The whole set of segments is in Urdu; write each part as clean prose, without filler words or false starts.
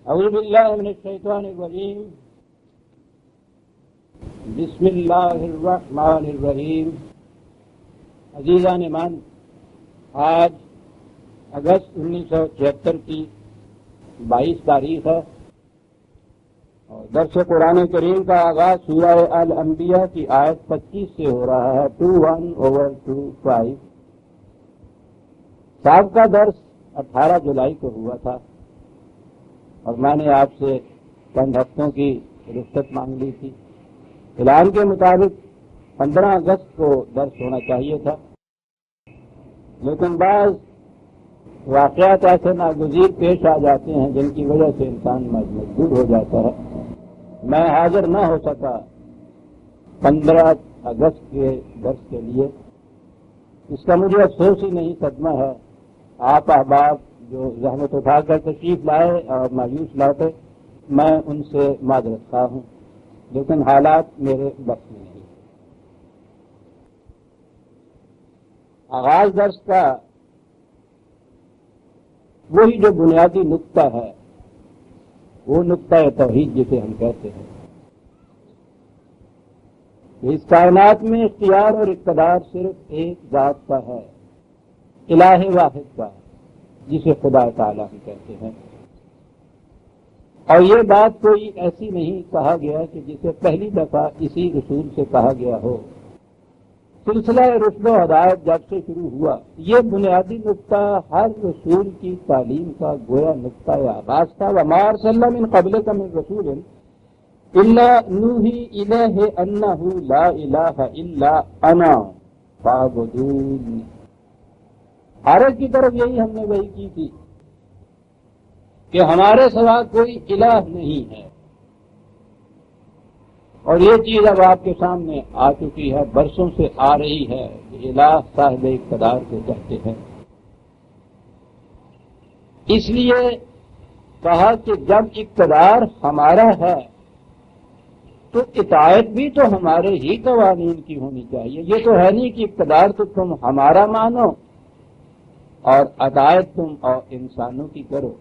اعوذ باللہ من الشیطان الرجیم بسم اللہ الرحمن الرحیم۔ عزیزان ایمان، آج اگست 1976 کی 22 تاریخ ہے اور درس قرآن کریم کا آغاز سورہ الانبیاء کی آیت 25 سے ہو رہا ہے، 21/25۔ سابقہ درس 18 جولائی کو ہوا تھا اور میں نے آپ سے چند ہفتوں کی رخصت مانگ لی تھی۔ اعلان کے مطابق 15 اگست کو درس ہونا چاہیے تھا، لیکن بعض واقعات ایسے ناگزیر پیش آ جاتے ہیں جن کی وجہ سے انسان مجبور ہو جاتا ہے۔ میں حاضر نہ ہو سکا 15 اگست کے درس کے لیے، اس کا مجھے افسوس ہی نہیں، صدمہ ہے۔ آپ احباب جو زحمت اٹھا کر تشریف لائے اور مایوس لوٹے، میں ان سے معذرت خواہ ہوں، لیکن حالات میرے بس میں نہیں۔ آغاز درس کا وہی جو بنیادی نقطہ ہے، وہ نقطہ توحید جسے ہم کہتے ہیں۔ اس کائنات میں اختیار اور اقتدار صرف ایک ذات کا ہے، الہ واحد کا، جسے خدا تعالیٰ ہم کہتے ہیں۔ اور یہ بات کوئی ایسی نہیں کہا گیا کہ جسے پہلی دفعہ اسی رسول سے کہا گیا ہو۔ سلسلہ رشد و ہدایت جب سے شروع ہوا، یہ بنیادی نقطہ ہر رسول کی تعلیم کا گویا نقطہ آغاز تھا۔ وما ارسلنا من قبلک من رسول الا نوحی الیہ انہ لا الہ الا انا فاعبدون۔ ہر ایک کی طرف یہی ہم نے وحی کی تھی کہ ہمارے سوا کوئی الہ نہیں ہے، اور یہ چیز اب آپ کے سامنے آ چکی ہے، برسوں سے آ رہی ہے کہ الہ صاحب اقتدار کو کہتے ہیں۔ اس لیے کہا کہ جب اقتدار ہمارا ہے تو اطاعت بھی تو ہمارے ہی قوانین کی ہونی چاہیے۔ یہ تو ہے نہیں کہ اقتدار تو تم ہمارا مانو اور اطاعت تم اور انسانوں کی کرو۔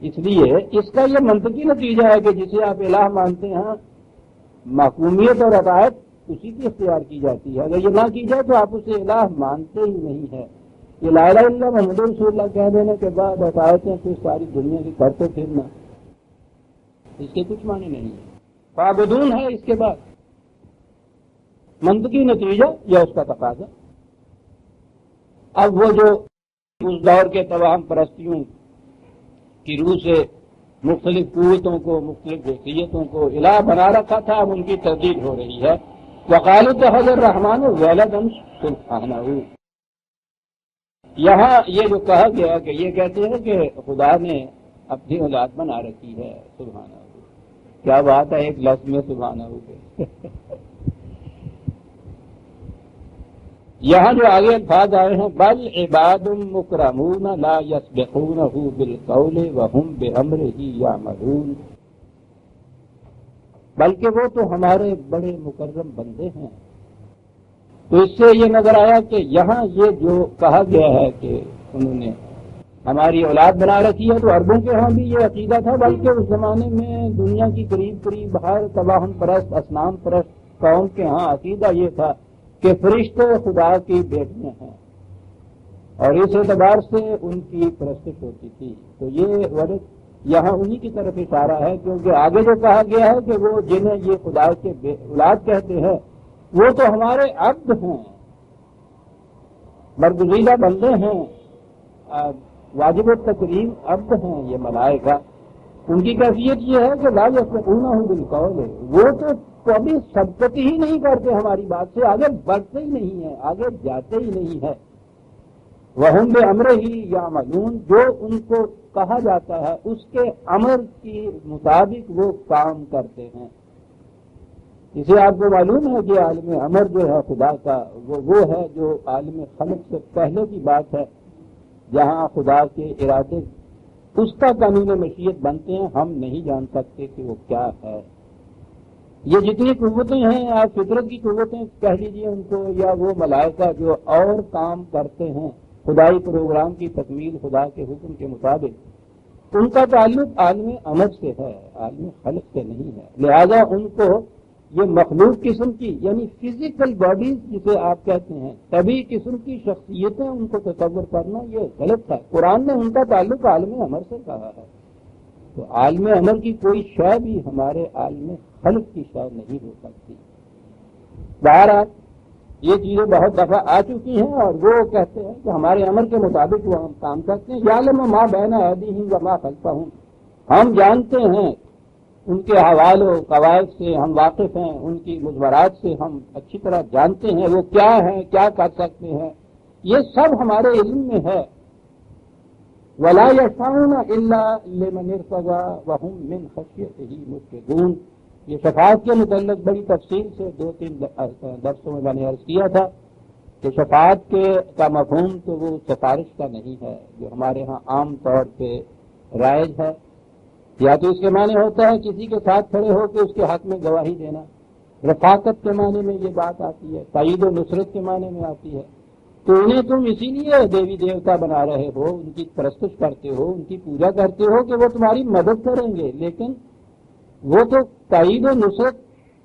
اس لیے اس کا یہ منطقی نتیجہ ہے کہ جسے آپ الہ مانتے ہیں، محکومیت اور اطاعت اسی کی اختیار کی جاتی ہے۔ اگر یہ نہ کی جائے تو آپ اسے الہ مانتے ہی نہیں ہے۔ یہ لا الہ الا اللہ محمد رسول اللہ کہہ دینے کے بعد اطاعتیں پھر ساری دنیا کی کرتے پھرنا، اس کے کچھ معنی نہیں ہے۔ فاعبدون ہے اس کے بعد منطقی نتیجہ یا اس کا تقاضا۔ اب وہ جو اس دور کے تمام پرستیوں کی روح سے مختلف قوتوں کو، مختلف حیثیتوں کو الہ بنا رکھا تھا، اب ان کی تردید ہو رہی ہے۔ وقالوا اتخذ الرحمن ولدا سبحانہ۔ یہاں یہ جو کہا گیا کہ یہ کہتے ہیں کہ خدا نے اپنی اولاد بنا رکھی ہے، سبحانہ۔ کیا بات ہے ایک لفظ میں سبحانہ کے۔ یہاں جو آگے الفاظ آئے ہیں، بل عباد مکرمون لا یسبقونہ بالقول وہم بامرہ یعملون، بلکہ وہ تو ہمارے بڑے مکرم بندے ہیں۔ تو اس سے یہ نظر آیا کہ یہاں یہ جو کہا گیا ہے کہ انہوں نے ہماری اولاد بنا رکھی ہے، تو عربوں کے ہاں بھی یہ عقیدہ تھا، بلکہ اس زمانے میں دنیا کی قریب ہر تباہم پرست، اصنام پرست قوم کے ہاں عقیدہ یہ تھا کہ فرشتے خدا کی بیٹیاں ہیں، اور اس اعتبار سے ان کی پرستش ہوتی تھی۔ تو یہ ورث یہاں انہی کی طرف اشارہ ہے، کیونکہ آگے جو کہا گیا ہے کہ وہ جنہیں یہ خدا کے اولاد کہتے ہیں وہ تو ہمارے عبد ہیں، برگزیدہ بندے ہیں، واجب التکریم عبد ہیں یہ ملائکہ۔ ان کی کیفیت یہ ہے کہ لا یسبقونہ بالقول، وہ تو کبھی سبقت ہی نہیں کرتے ہماری بات سے، آگے بڑھتے ہی نہیں ہیں، آگے جاتے ہی نہیں ہے۔ وہم بامرہ یعملون، جو ان کو کہا جاتا ہے اس کے امر کے مطابق وہ کام کرتے ہیں۔ اسے آپ کو معلوم ہے کہ عالم امر جو ہے خدا کا، وہ ہے جو عالم خلق سے پہلے کی بات ہے، جہاں خدا کے ارادے اس کا قانون مشیت بنتے ہیں، ہم نہیں جان سکتے کہ وہ کیا ہے۔ یہ جتنی قوتیں ہیں، آپ فطرت کی قوتیں کہہ لیجیے ان کو، یا وہ ملائکہ جو اور کام کرتے ہیں خدائی پروگرام کی تکمیل خدا کے حکم کے مطابق، ان کا تعلق عالم امر سے ہے، عالم خلق سے نہیں ہے، لہذا ان کو یہ مخلوق قسم کی یعنی فزیکل باڈیز جسے آپ کہتے ہیں طبی قسم کی شخصیتیں ان کو تصور کرنا یہ غلط ہے۔ قرآن نے ان کا تعلق عالم امر سے کہا ہے، تو عالم امر کی کوئی شے بھی ہمارے عالم خلق کی شے نہیں ہو سکتی۔ بہرحال یہ چیزیں بہت دفعہ آ چکی ہیں اور وہ کہتے ہیں کہ ہمارے امر کے مطابق وہ ہم کام کرتے ہیں۔ یعلم ما بین ایدیہم وما خلفہم، ہم جانتے ہیں ان کے احوال و قواعد سے ہم واقف ہیں، ان کی مضمرات سے ہم اچھی طرح جانتے ہیں وہ کیا ہیں، کیا کر سکتے ہیں، یہ سب ہمارے علم میں ہے۔ ولا یشفعون الا لمن ارتضى وهم من خشیتہ مشفقون، یہ شفاعت کے متعلق بڑی تفصیل سے 2-3 درسوں میں میں نے عرض کیا تھا کہ شفاعت کا مفہوم تو وہ سفارش کا نہیں ہے جو ہمارے ہاں عام طور پہ رائج ہے، یا تو اس کے معنی ہوتا ہے کسی کے ساتھ کھڑے ہو کے اس کے حق میں گواہی دینا، رفاقت کے معنی میں یہ بات آتی ہے، تائید و نصرت کے معنی میں آتی ہے۔ تو انہیں تم اسی لیے دیوی دیوتا بنا رہے ہو، ان کی پرستش کرتے ہو، ان کی پوجا کرتے ہو کہ وہ تمہاری مدد کریں گے، لیکن وہ تو تائید و نصرت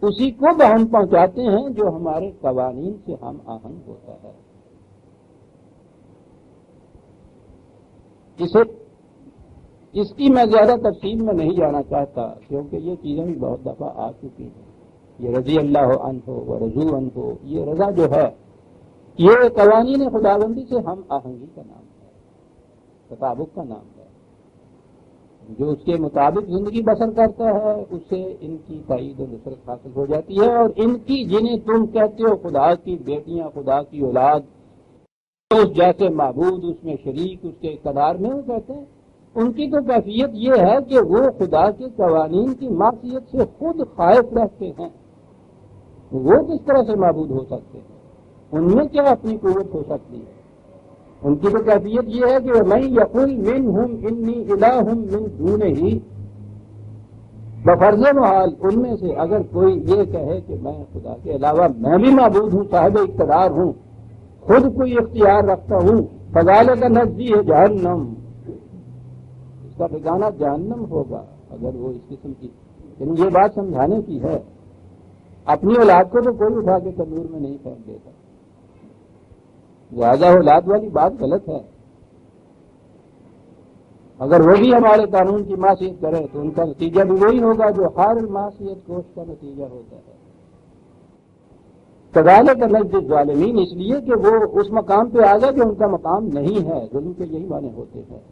اسی کو بہم پہنچاتے ہیں جو ہمارے قوانین سے ہم آہنگ ہوتا ہے۔ اس کی میں زیادہ تفصیل میں نہیں جانا چاہتا کیونکہ یہ چیزیں بھی بہت دفعہ آ چکی ہیں۔ یہ رضی اللہ عنہ و رضو عنہ، یہ رضا جو ہے یہ قوانین خداوندی سے ہم آہنگی کا نام ہے، تطابق کا نام ہے۔ جو اس کے مطابق زندگی بسر کرتا ہے اس سے ان کی تائید و نصرت حاصل ہو جاتی ہے، اور ان کی جنہیں تم کہتے ہو خدا کی بیٹیاں، خدا کی اولاد، اس جیسے معبود، اس میں شریک، اس کے اقتدار میں، وہ کہتے ہیں ان کی تو کیفیت یہ ہے کہ وہ خدا کے قوانین کی معصیت سے خود خائف رہتے ہیں، وہ کس طرح سے معبود ہو سکتے ہیں، ان میں کیا اپنی قوت ہو سکتی ہے؟ ان کی تو کیفیت یہ ہے کہ میں یقول منہم انی الہ من دونہ، بفرض محال ان میں سے اگر کوئی یہ کہے کہ میں خدا کے علاوہ میں بھی معبود ہوں، صاحب اقتدار ہوں، خود کوئی اختیار رکھتا ہوں، فذالک نجزیہ جہنم، اس کا ٹھکانہ جہنم ہوگا اگر وہ اس قسم کی، لیکن یہ بات سمجھانے کی ہے۔ اپنی اولاد کو تو کوئی اٹھا کے تنور میں نہیں پھینک دیتا، لہٰذا اولاد والی بات غلط ہے۔ اگر وہ بھی ہمارے قانون کی معصیت کرے تو ان کا نتیجہ بھی وہی ہوگا جو ہر معصیت کوش کا نتیجہ ہوتا ہے۔ کذالک نجزی الظالمین، اس لیے کہ وہ اس مقام پہ آ گئے جو ان کا مقام نہیں ہے۔ ظلم کے یہی معنی ہوتے ہیں،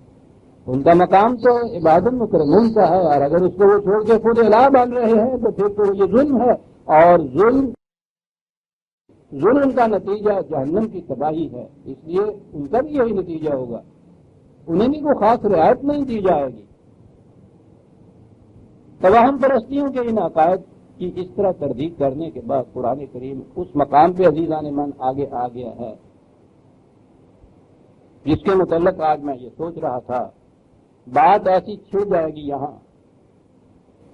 ان کا مقام تو عبادت مکرمون کا ہے، اور اگر اس کو وہ چھوڑ کے خود الہ بن رہے ہیں تو پھر تو یہ ظلم ہے، اور ظلم کا نتیجہ جہنم کی تباہی ہے، اس لیے ان کا بھی یہی نتیجہ ہوگا، انہیں بھی کوئی خاص رعایت نہیں دی جائے گی۔ توہم پرستیوں کے ان عقائد کی اس طرح تردید کرنے کے بعد قرآن کریم اس مقام پہ عزیزان من آگے آ گیا ہے جس کے متعلق آج میں یہ سوچ رہا تھا، بات ایسی چھڑ جائے گی یہاں،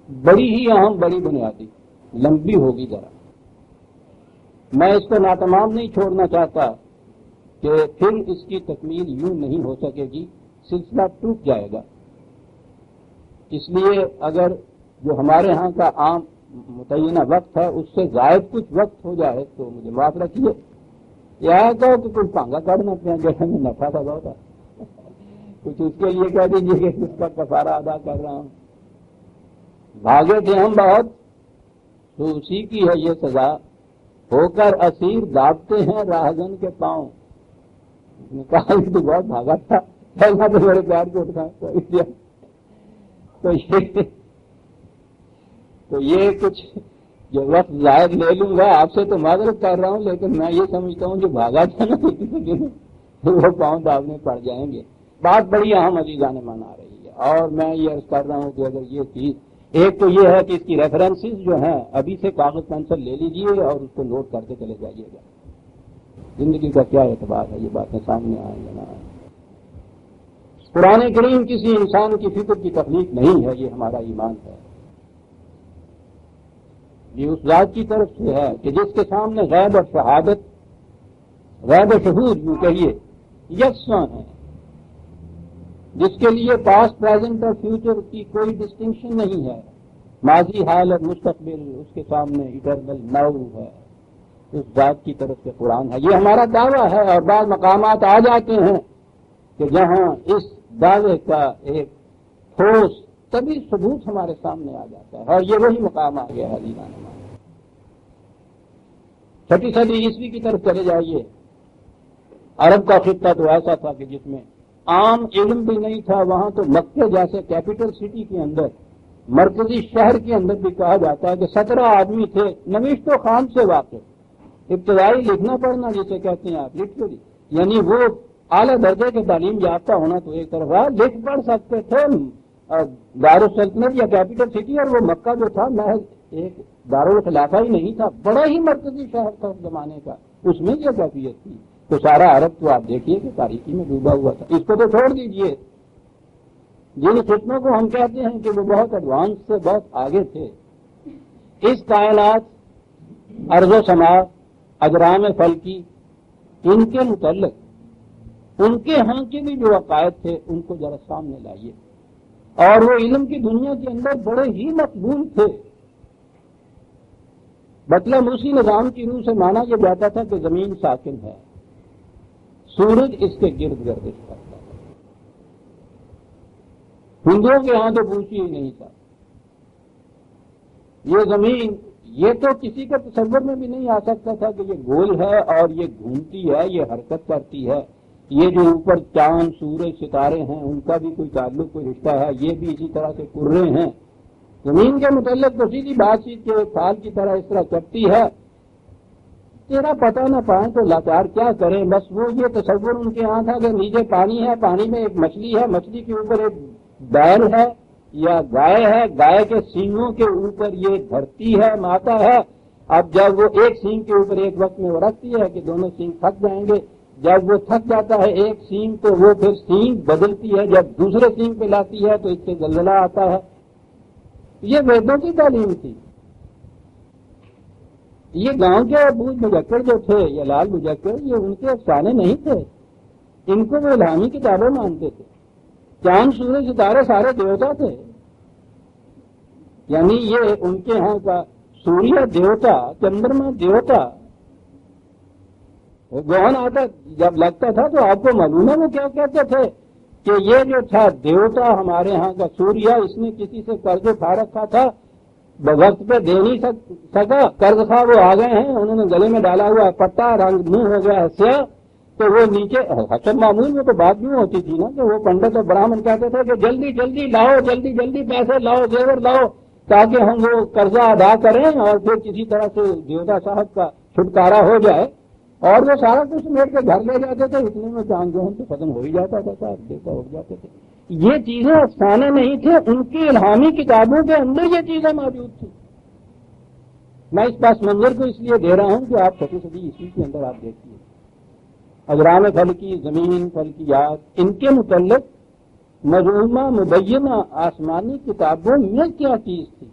بڑی ہی اہم، بڑی بنیادی، لمبی ہوگی ذرا، میں اس کو ناتمام نہیں چھوڑنا چاہتا کہ پھر اس کی تکمیل یوں نہیں ہو سکے گی، سلسلہ ٹوٹ جائے گا۔ اس لیے اگر جو ہمارے ہاں کا عام متعینہ وقت ہے اس سے زائد کچھ وقت ہو جائے تو مجھے معاف رکھیے، یہ کہو کہ کچھ پانگا کاٹنا پڑے جیسے میں نفع تھا بہت ہے، کچھ اس کے لیے کہہ دیجیے کہ اس کا کفارہ ادا کر رہا ہوں۔ بھاگے تھے ہم بہت، تو اسی کی ہے یہ سزا، ہو کر اسیر دابتے ہیں راہزن کے پاؤں۔ نے کہا کہ تو بہت بھاگا تھا، ایسا تو بڑے پیار کو اٹھا تو یہ کچھ جو وقت زائد لے لوں گا آپ سے تو معذرت کر رہا ہوں، لیکن میں یہ سمجھتا ہوں جو بھاگا تھا نا وہ پاؤں دابنے پڑ جائیں گے۔ بات بڑی اہم عزیزان من آ رہی ہے، اور میں یہ عرض کر رہا ہوں کہ اگر یہ چیز، ایک تو یہ ہے کہ اس کی ریفرنسز جو ہیں ابھی سے کاغذ پینسل لے لیجئے اور اس کو نوٹ کرتے چلے جائیے گا، زندگی کا کیا اعتبار ہے، یہ باتیں سامنے آئیں یا نہ آئیں۔ قرآن کریم کسی انسان کی فکر کی تخلیق نہیں ہے، یہ ہمارا ایمان ہے، یہ اس ذات کی طرف سے ہے کہ جس کے سامنے غیب اور شہادت، غیب و شہود یوں کہیے یکساں ہیں، جس کے لیے پاسٹ پریزنٹ اور فیوچر کی کوئی ڈسٹنکشن نہیں ہے، ماضی حال اور مستقبل اس کے سامنے اٹرنل نو ہے، اس ذات کی طرف سے قرآن ہے. یہ ہمارا دعویٰ ہے. اور بعض مقامات آ جاتے ہیں کہ جہاں اس دعوے کا ایک ٹھوس طبی ثبوت ہمارے سامنے آ جاتا ہے، اور یہ وہی مقام آ گیا ہے. چھٹی صدی عیسوی کی طرف چلے جائیے. عرب کا خطہ تو ایسا تھا کہ جس میں عام علم بھی نہیں تھا. وہاں تو مکہ جیسے کیپٹل سٹی کے اندر، مرکزی شہر کے اندر بھی کہا جاتا ہے کہ 17 آدمی تھے نوشت و خوان سے واقف، ابتدائی لکھنا پڑھنا جسے کہتے ہیں آپ لٹریری، یعنی وہ اعلیٰ درجے کے تعلیم یافتہ ہونا تو ایک طرف ہے، لکھ پڑھ سکتے تھے. دارالسلطنت یا کیپٹل سٹی، اور وہ مکہ جو تھا محض ایک دارالخلافہ ہی نہیں تھا، بڑا ہی مرکزی شہر تھا اس زمانے کا. اس میں یہ کیفیت تھی. تو سارا عرب تو آپ دیکھیے کہ تاریکی میں ڈوبا ہوا تھا. اس کو تو چھوڑ دیجئے، جن فتنوں کو ہم کہتے ہیں کہ وہ بہت ایڈوانس سے بہت آگے تھے، اس کائنات، ارض و سماء، اجرام فلکی، ان کے متعلق ان کے ہاں کے بھی جو عقائد تھے ان کو ذرا سامنے لائیے. اور وہ علم کی دنیا کے اندر بڑے ہی مقبول تھے. مطلب اسی نظام کی روح سے مانا یہ جاتا تھا کہ زمین ساکن ہے، سورج اس کے گرد گردش کرتا ہے. ہندوؤں کے ہاں تو پوچھی ہی نہیں تھا. یہ زمین، یہ تو کسی کا تصور میں بھی نہیں آ سکتا تھا کہ یہ گول ہے اور یہ گھومتی ہے، یہ حرکت کرتی ہے. یہ جو اوپر چاند، سورج، ستارے ہیں ان کا بھی کوئی تعلق، کوئی رشتہ ہے. یہ بھی اسی طرح سے کرے ہیں. زمین کے متعلق تو سیدھی بات چیت کے پھال کی طرح اس طرح چپتی ہے. تیرا پتہ نہ پائیں تو لاچار کیا کریں. بس وہ یہ تصور ان کے یہاں تھا کہ نیچے پانی ہے، پانی میں ایک مچھلی ہے، مچھلی کے اوپر ایک بیل ہے یا گائے ہے، گائے کے سینگوں کے اوپر یہ دھرتی ہے، ماتا ہے. اب جب وہ ایک سینگ کے اوپر ایک وقت میں وہ رکھتی ہے کہ دونوں سینگ تھک جائیں گے، جب وہ تھک جاتا ہے ایک سینگ تو وہ پھر سینگ بدلتی ہے، جب دوسرے سینگ پہ لاتی ہے تو اس سے زلزلہ آتا ہے. یہ ویدوں کی تعلیم تھی. یہ گاؤں کے بوجھ مجکڑ جو تھے یا لال مجکڑ، یہ ان کے افسانے نہیں تھے. ان کو وہ الہامی کتابیں مانتے تھے. چاند، سورج، ستارے سارے دیوتا تھے. یعنی یہ ان کے ہاں کا سوریہ دیوتا، چندرما دیوتا. گہن آتا جب لگتا تھا تو آپ کو معلوم ہے وہ کیا کہتے تھے کہ یہ جو تھا دیوتا ہمارے ہاں کا سوریہ، اس نے کسی سے قرض اٹھا رکھا تھا، وقت پہ دے نہیں سکا، قرض خواہ وہ آ گئے ہیں، انہوں نے گلے میں ڈالا ہوا پٹا، رنگ منہ ہو گیا سیاہ، تو وہ نیچے حسب معمول میں تو بات یوں ہوتی تھی نا کہ وہ پنڈت اور براہمن کہتے تھے کہ جلدی جلدی لاؤ، جلدی جلدی پیسے لاؤ، زیور لاؤ، تاکہ ہم وہ قرضہ ادا کریں اور پھر کسی طرح سے دیوتا صاحب کا چھٹکارا ہو جائے. اور وہ سارا کچھ سمیٹ کے گھر لے جاتے تھے. اتنے میں چاند جو تو ختم ہو ہی جاتا تھا، صاحب دیوتا ہو جاتے تھے. یہ چیزیں افسانے نہیں تھے، ان کی الہامی کتابوں کے اندر یہ چیزیں موجود تھیں. میں اس پاس منظر کو اس لیے دے رہا ہوں کہ آپ چھٹی صدی عیسوی کے اندر آپ دیکھیے اجرام فلکی، زمین، فلکیات، ان کے متعلق مضمومہ مبینہ آسمانی کتابوں میں کیا چیز تھی.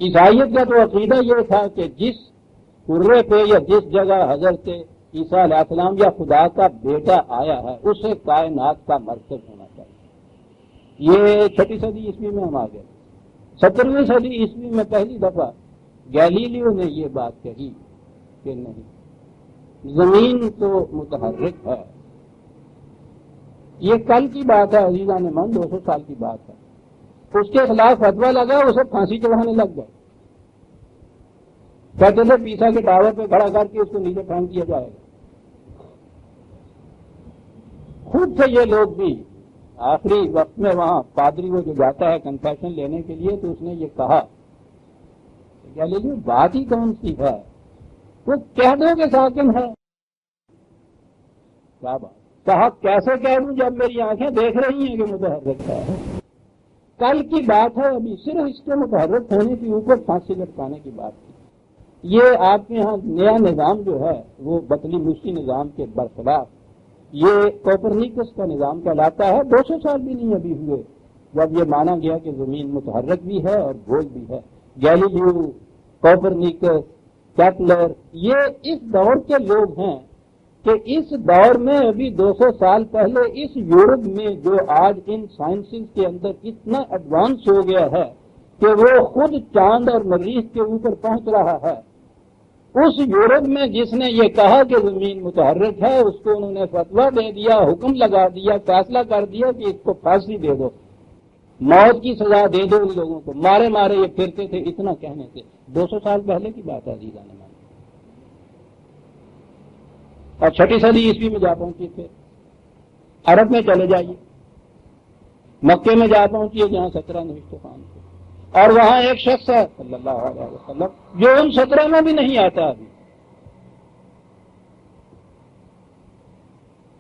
عیسائیت کا تو عقیدہ یہ تھا کہ جس کرے پہ یا جس جگہ حضرت عیسیٰ علیہ السلام یا خدا کا بیٹا آیا ہے اسے کائنات کا مرکز ہونا چاہیے. یہ چھٹی صدی عیسوی میں ہم آ گئے. 17ویں صدی عیسوی میں پہلی دفعہ گیلیلیو نے یہ بات کہی کہ نہیں، زمین تو متحرک ہے. یہ کل کی بات ہے عزیزان من، 200 سال کی بات ہے. اس کے خلاف فتویٰ لگا، اسے پھانسی چڑھانے لگ گئے. کہتے تھے پیسا کے ٹاور پہ کھڑا کر کے اس کو نیچے پھینک دیا جائے گا. خود سے یہ لوگ بھی آخری وقت میں وہاں پادری وہ جو جاتا ہے کنفیشن لینے کے لیے تو اس نے یہ کہا کیا لیکن بات ہی کون سی ہے، وہ کہہ دو کہ ساکن ہے. کیا بات کہا، کیسے کہہ دوں جب میری آنکھیں دیکھ رہی ہیں کہ متحرک ہے. کل کی بات ہے، ابھی صرف اس کے متحرک ہونے کے اوپر پھانسی لٹکانے کی بات تھی. یہ آپ کے ہاں نیا نظام جو ہے وہ بطلی موسی نظام کے برخلاف یہ کوپرنیکس کا نظام کہلاتا ہے. 200 سال بھی نہیں ابھی ہوئے جب یہ مانا گیا کہ زمین متحرک بھی ہے اور گول بھی ہے. گیلیلیو، کوپرنیکس، کیپلر، یہ اس دور کے لوگ ہیں کہ اس دور میں ابھی 200 سال پہلے اس یورپ میں جو آج ان سائنسز کے اندر اتنا ایڈوانس ہو گیا ہے کہ وہ خود چاند اور مریخ کے اوپر پہنچ رہا ہے، اس یورپ میں جس نے یہ کہا کہ زمین متحرک ہے، اس کو انہوں نے فتویٰ دے دیا، حکم لگا دیا، فیصلہ کر دیا کہ اس کو پھانسی دے دو، موت کی سزا دے دو ان لوگوں کو، مارے مارے یہ پھرتے تھے اتنا کہنے سے۔ 200 سال پہلے کی بات ہے عزیزان نے، اور 6 صدی عیسوی میں جا پہنچے تھے۔ عرب میں چلے جائیے، مکے میں جا پہنچیے جہاں 17 نوشتہ خوان تھے، اور وہاں ایک شخص ہے صلی اللہ علیہ وسلم جو ان 17 میں بھی نہیں آتا ابھی،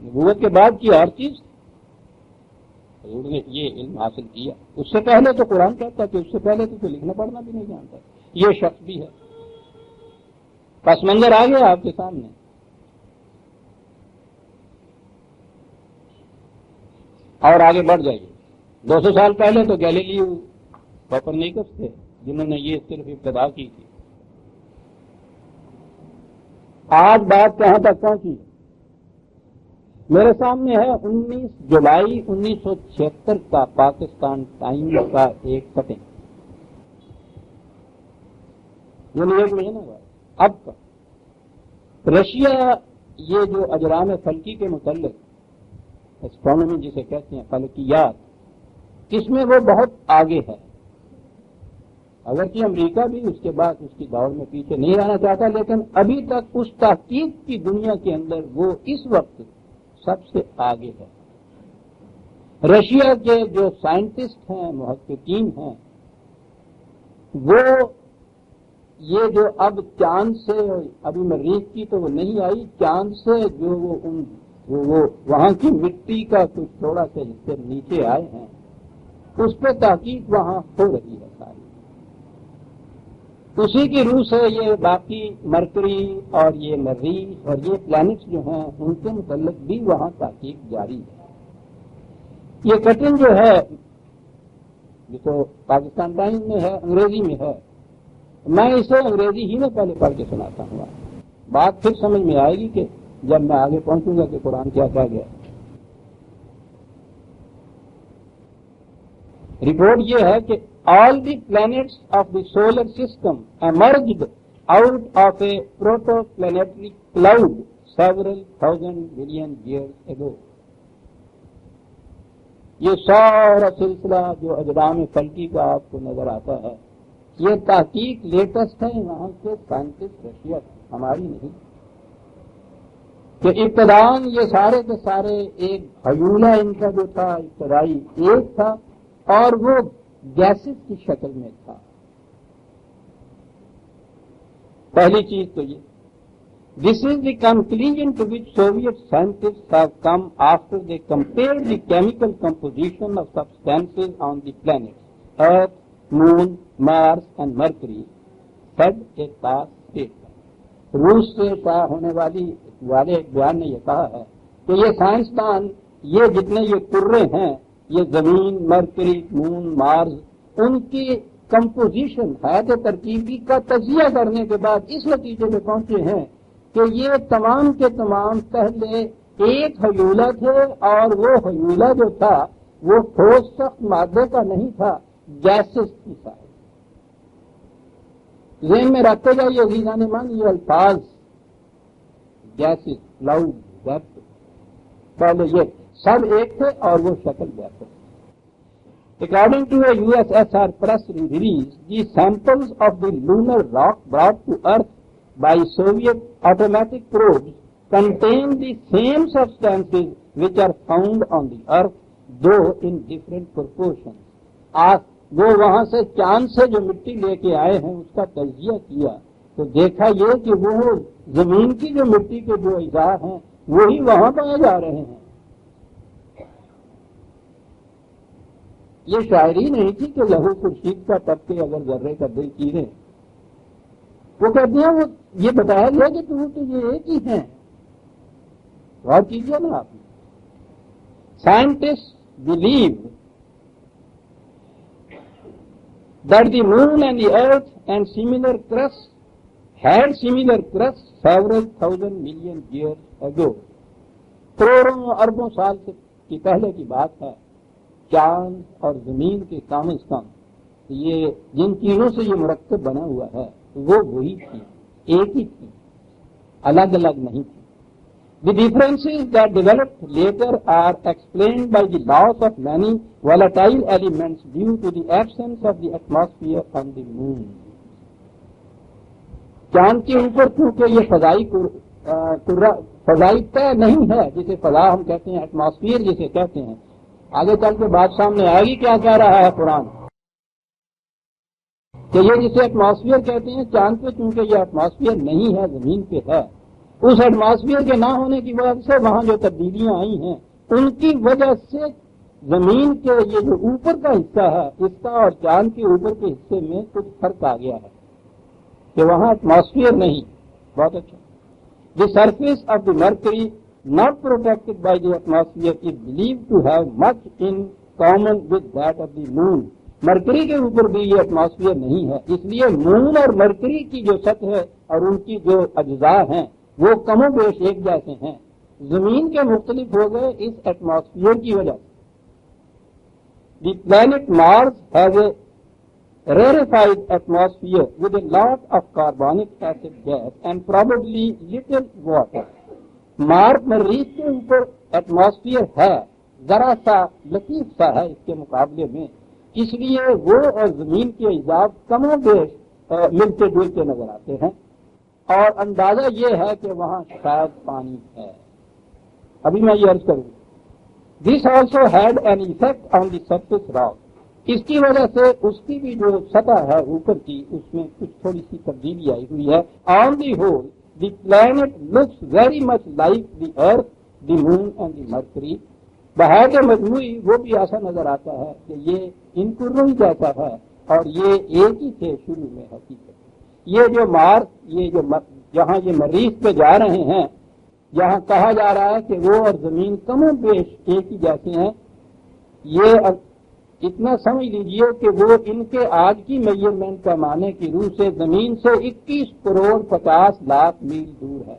نبوت کے بعد کی ہر چیز حضور نے یہ علم حاصل کیا۔ اس سے پہلے تو قرآن کہتا کہ اس سے پہلے تو کوئی لکھنا پڑھنا بھی نہیں جانتا، یہ شخص بھی ہے۔ پس منظر آ گیا آپ کے سامنے۔ اور آگے بڑھ جائیے، 200 سال پہلے تو گیلیلیو کوپرنیکس تھے جنہوں نے یہ صرف ابتدا کی تھی۔ آج بات کہاں تک پہنچی؟ میرے سامنے ہے 19 جولائی 1976 کا پاکستان ٹائمز کا ایک کٹنگ، یعنی 1 مہینہ بعد اب کا۔ رشیا یہ جو اجرام فلکی کے متعلق ایسٹرونومی جسے کہتے ہیں، فلکیات، اس میں وہ بہت آگے ہے، اگرچہ امریکہ بھی اس کے بعد اس کی دوڑ میں پیچھے نہیں رہنا چاہتا، لیکن ابھی تک اس تحقیق کی دنیا کے اندر وہ اس وقت سب سے آگے ہے۔ رشیا کے جو سائنٹسٹ ہیں، محققین ہیں، وہ یہ جو اب چاند سے، ابھی مریخ کی تو وہ نہیں آئی، چاند سے جو وہ وہاں کی مٹی کا کچھ تھوڑا سا حصے نیچے آئے ہیں، اس پہ تحقیق وہاں ہو رہی ہے ساری۔ اسی کی روح سے یہ باقی مرکری اور یہ مریخ اور یہ پلانٹس جو ہیں ان کے متعلق بھی وہاں تحقیق جاری ہے۔ یہ کٹنگ جو ہے جو تو پاکستان ٹائمز میں ہے، انگریزی میں ہے، میں اسے انگریزی ہی میں پہلے پڑھ کے سناتا ہوں، بات پھر سمجھ میں آئے گی کہ جب میں آگے پہنچوں گا کہ قرآن کیا کہا گیا۔ رپورٹ یہ ہے کہ all the planets of the solar system emerged out of a protoplanetary cloud several thousand million years ago۔ یہ سارا سلسلہ جو اجرام فلکی کا آپ کو نظر آتا ہے، یہ تحقیق لیٹسٹ ہے وہاں کے سائنٹسٹ رشیا، ہماری نہیں، کہ ابتداً یہ سارے کے سارے ایک حیولہ ان کا جو تھا ابتدائی ایک تھا، اور وہ گیسز کی شکل میں تھا۔ پہلی چیز تو یہ، this is the conclusion to which Soviet scientist have come after they compare the chemical composition of substances on the planet Earth, Moon, Mars and Mercury, said a pass statement. روس سے شائع ہونے والے ایک بیان نے یہ کہا ہے کہ یہ سائنسدان، یہ جتنے یہ کرے ہیں، یہ زمین، مرکری، مون، مارس، ان کی کمپوزیشن حیات ترکیبی کا تجزیہ کرنے کے بعد اس نتیجے میں پہنچے ہیں کہ یہ تمام کے تمام پہلے ایک حیولہ تھے، اور وہ حیولہ جو تھا وہ ٹھوس سخت مادے کا نہیں تھا، گیسز کی تھا۔ ذہن میں رکھتے جائیے عزیزان من یہ الفاظ، گیسز، کلاؤڈ، ڈیپتھ، پہلے یہ سب ایک تھے اور وہ شکل جیسے۔ According to a USSR press release, the samples of the lunar rock brought to Earth by Soviet automatic probes contain the same substances which are found on the Earth, though in different proportions. وہ وہاں سے چاند سے جو مٹی لے کے آئے ہیں اس کا تجزیہ کیا تو دیکھا یہ کہ وہ زمین کی جو مٹی کے جو اجزاء ہیں وہی وہاں پائے جا رہے ہیں۔ یہ شاعری نہیں تھی کہ لہو خورشید کا تب کے اگر ذرے کا دل چیرے، وہ کہتے ہیں وہ یہ بتایا گیا کہ تو یہ ایک ہی ہیں۔ غور کیجیے نا آپ، scientist blue that the moon and the earth and similar crusts had similar crust several thousand million years ago. کروڑوں اربوں سال سے کی پہلے کی بات ہے. چاند اور زمین کے کم از کم یہ جن چیزوں سے یہ مرکب بنا ہوا ہے وہ وہی تھی، ایک ہی تھی، الگ الگ نہیں تھی. The differences that developed later are explained by the loss of many volatile elements due to the absence of the atmosphere on the moon. چاند کے اوپر کیونکہ یہ فضائی طے نہیں ہے، جسے فضا ہم کہتے ہیں، ایٹماسفیئر جسے کہتے ہیں. آگے چل کے بات سامنے آئے گی کیا کہہ رہا ہے قرآن کہ یہ جسے ایٹماسفیئر کہتے ہیں، چاند پہ چونکہ یہ ایٹماسفیئر نہیں ہے، زمین پہ ہے. اس ایٹماسفیئر کے نہ ہونے کی وجہ سے وہاں جو تبدیلیاں آئی ہیں ان کی وجہ سے زمین کے یہ جو اوپر کا حصہ ہے اس کا اور چاند کے اوپر کے حصے میں کچھ فرق آ گیا ہے کہ وہاں ایٹماسفیئر نہیں. بہت اچھا. The surface of the mercury not protected by the atmosphere is believed to have much in common with that of the moon. Mercury کے اوپر بھی یہ ایٹماسفیئر نہیں ہے، اس لیے مون اور مرکری کی جو سطح ہے اور ان کی جو اجزاء ہیں وہ کم و بیش ایک جیسے ہیں. زمین کے مختلف ہو گئے اس ایٹماسفیئر کی وجہ سے. The planet Mars has a rarefied atmosphere with a lot of carbonic acid gas and probably little water. مریخ کے اوپر ایٹماسفیئر ہے، ذرا سا لطیف سا ہے اس کے مقابلے میں، اس لیے وہ اور زمین کے اجزاء کم و بیش ملتے جلتے نظر آتے ہیں. اور اندازہ یہ ہے کہ وہاں شاید پانی ہے. ابھی میں یہ عرض کروں this also had an effect on the surface rock. اس کی وجہ سے اس کی بھی جو سطح ہے اوپر کی اس میں کچھ تھوڑی سی تبدیلی آئی ہوئی ہے. On the whole the planet looks very much like the earth, the moon and the mercury. بہار مجموعی وہ بھی ایسا نظر آتا ہے کہ یہ ان کروں ہی جیسا ہے اور یہ ایک ہی تھے شروع میں. حقیقت یہ جو مارس یہ جو جہاں یہ مریخ پہ جا رہے ہیں جہاں کہا جا رہا ہے کہ وہ اور زمین کم و بیش ایک ہی جیسے ہیں، یہ اتنا سمجھ لیجئے کہ وہ ان کے آج کی میجرمنٹ کا معنی کی روح سے زمین سے 21 کروڑ 50 لاکھ میل دور ہے.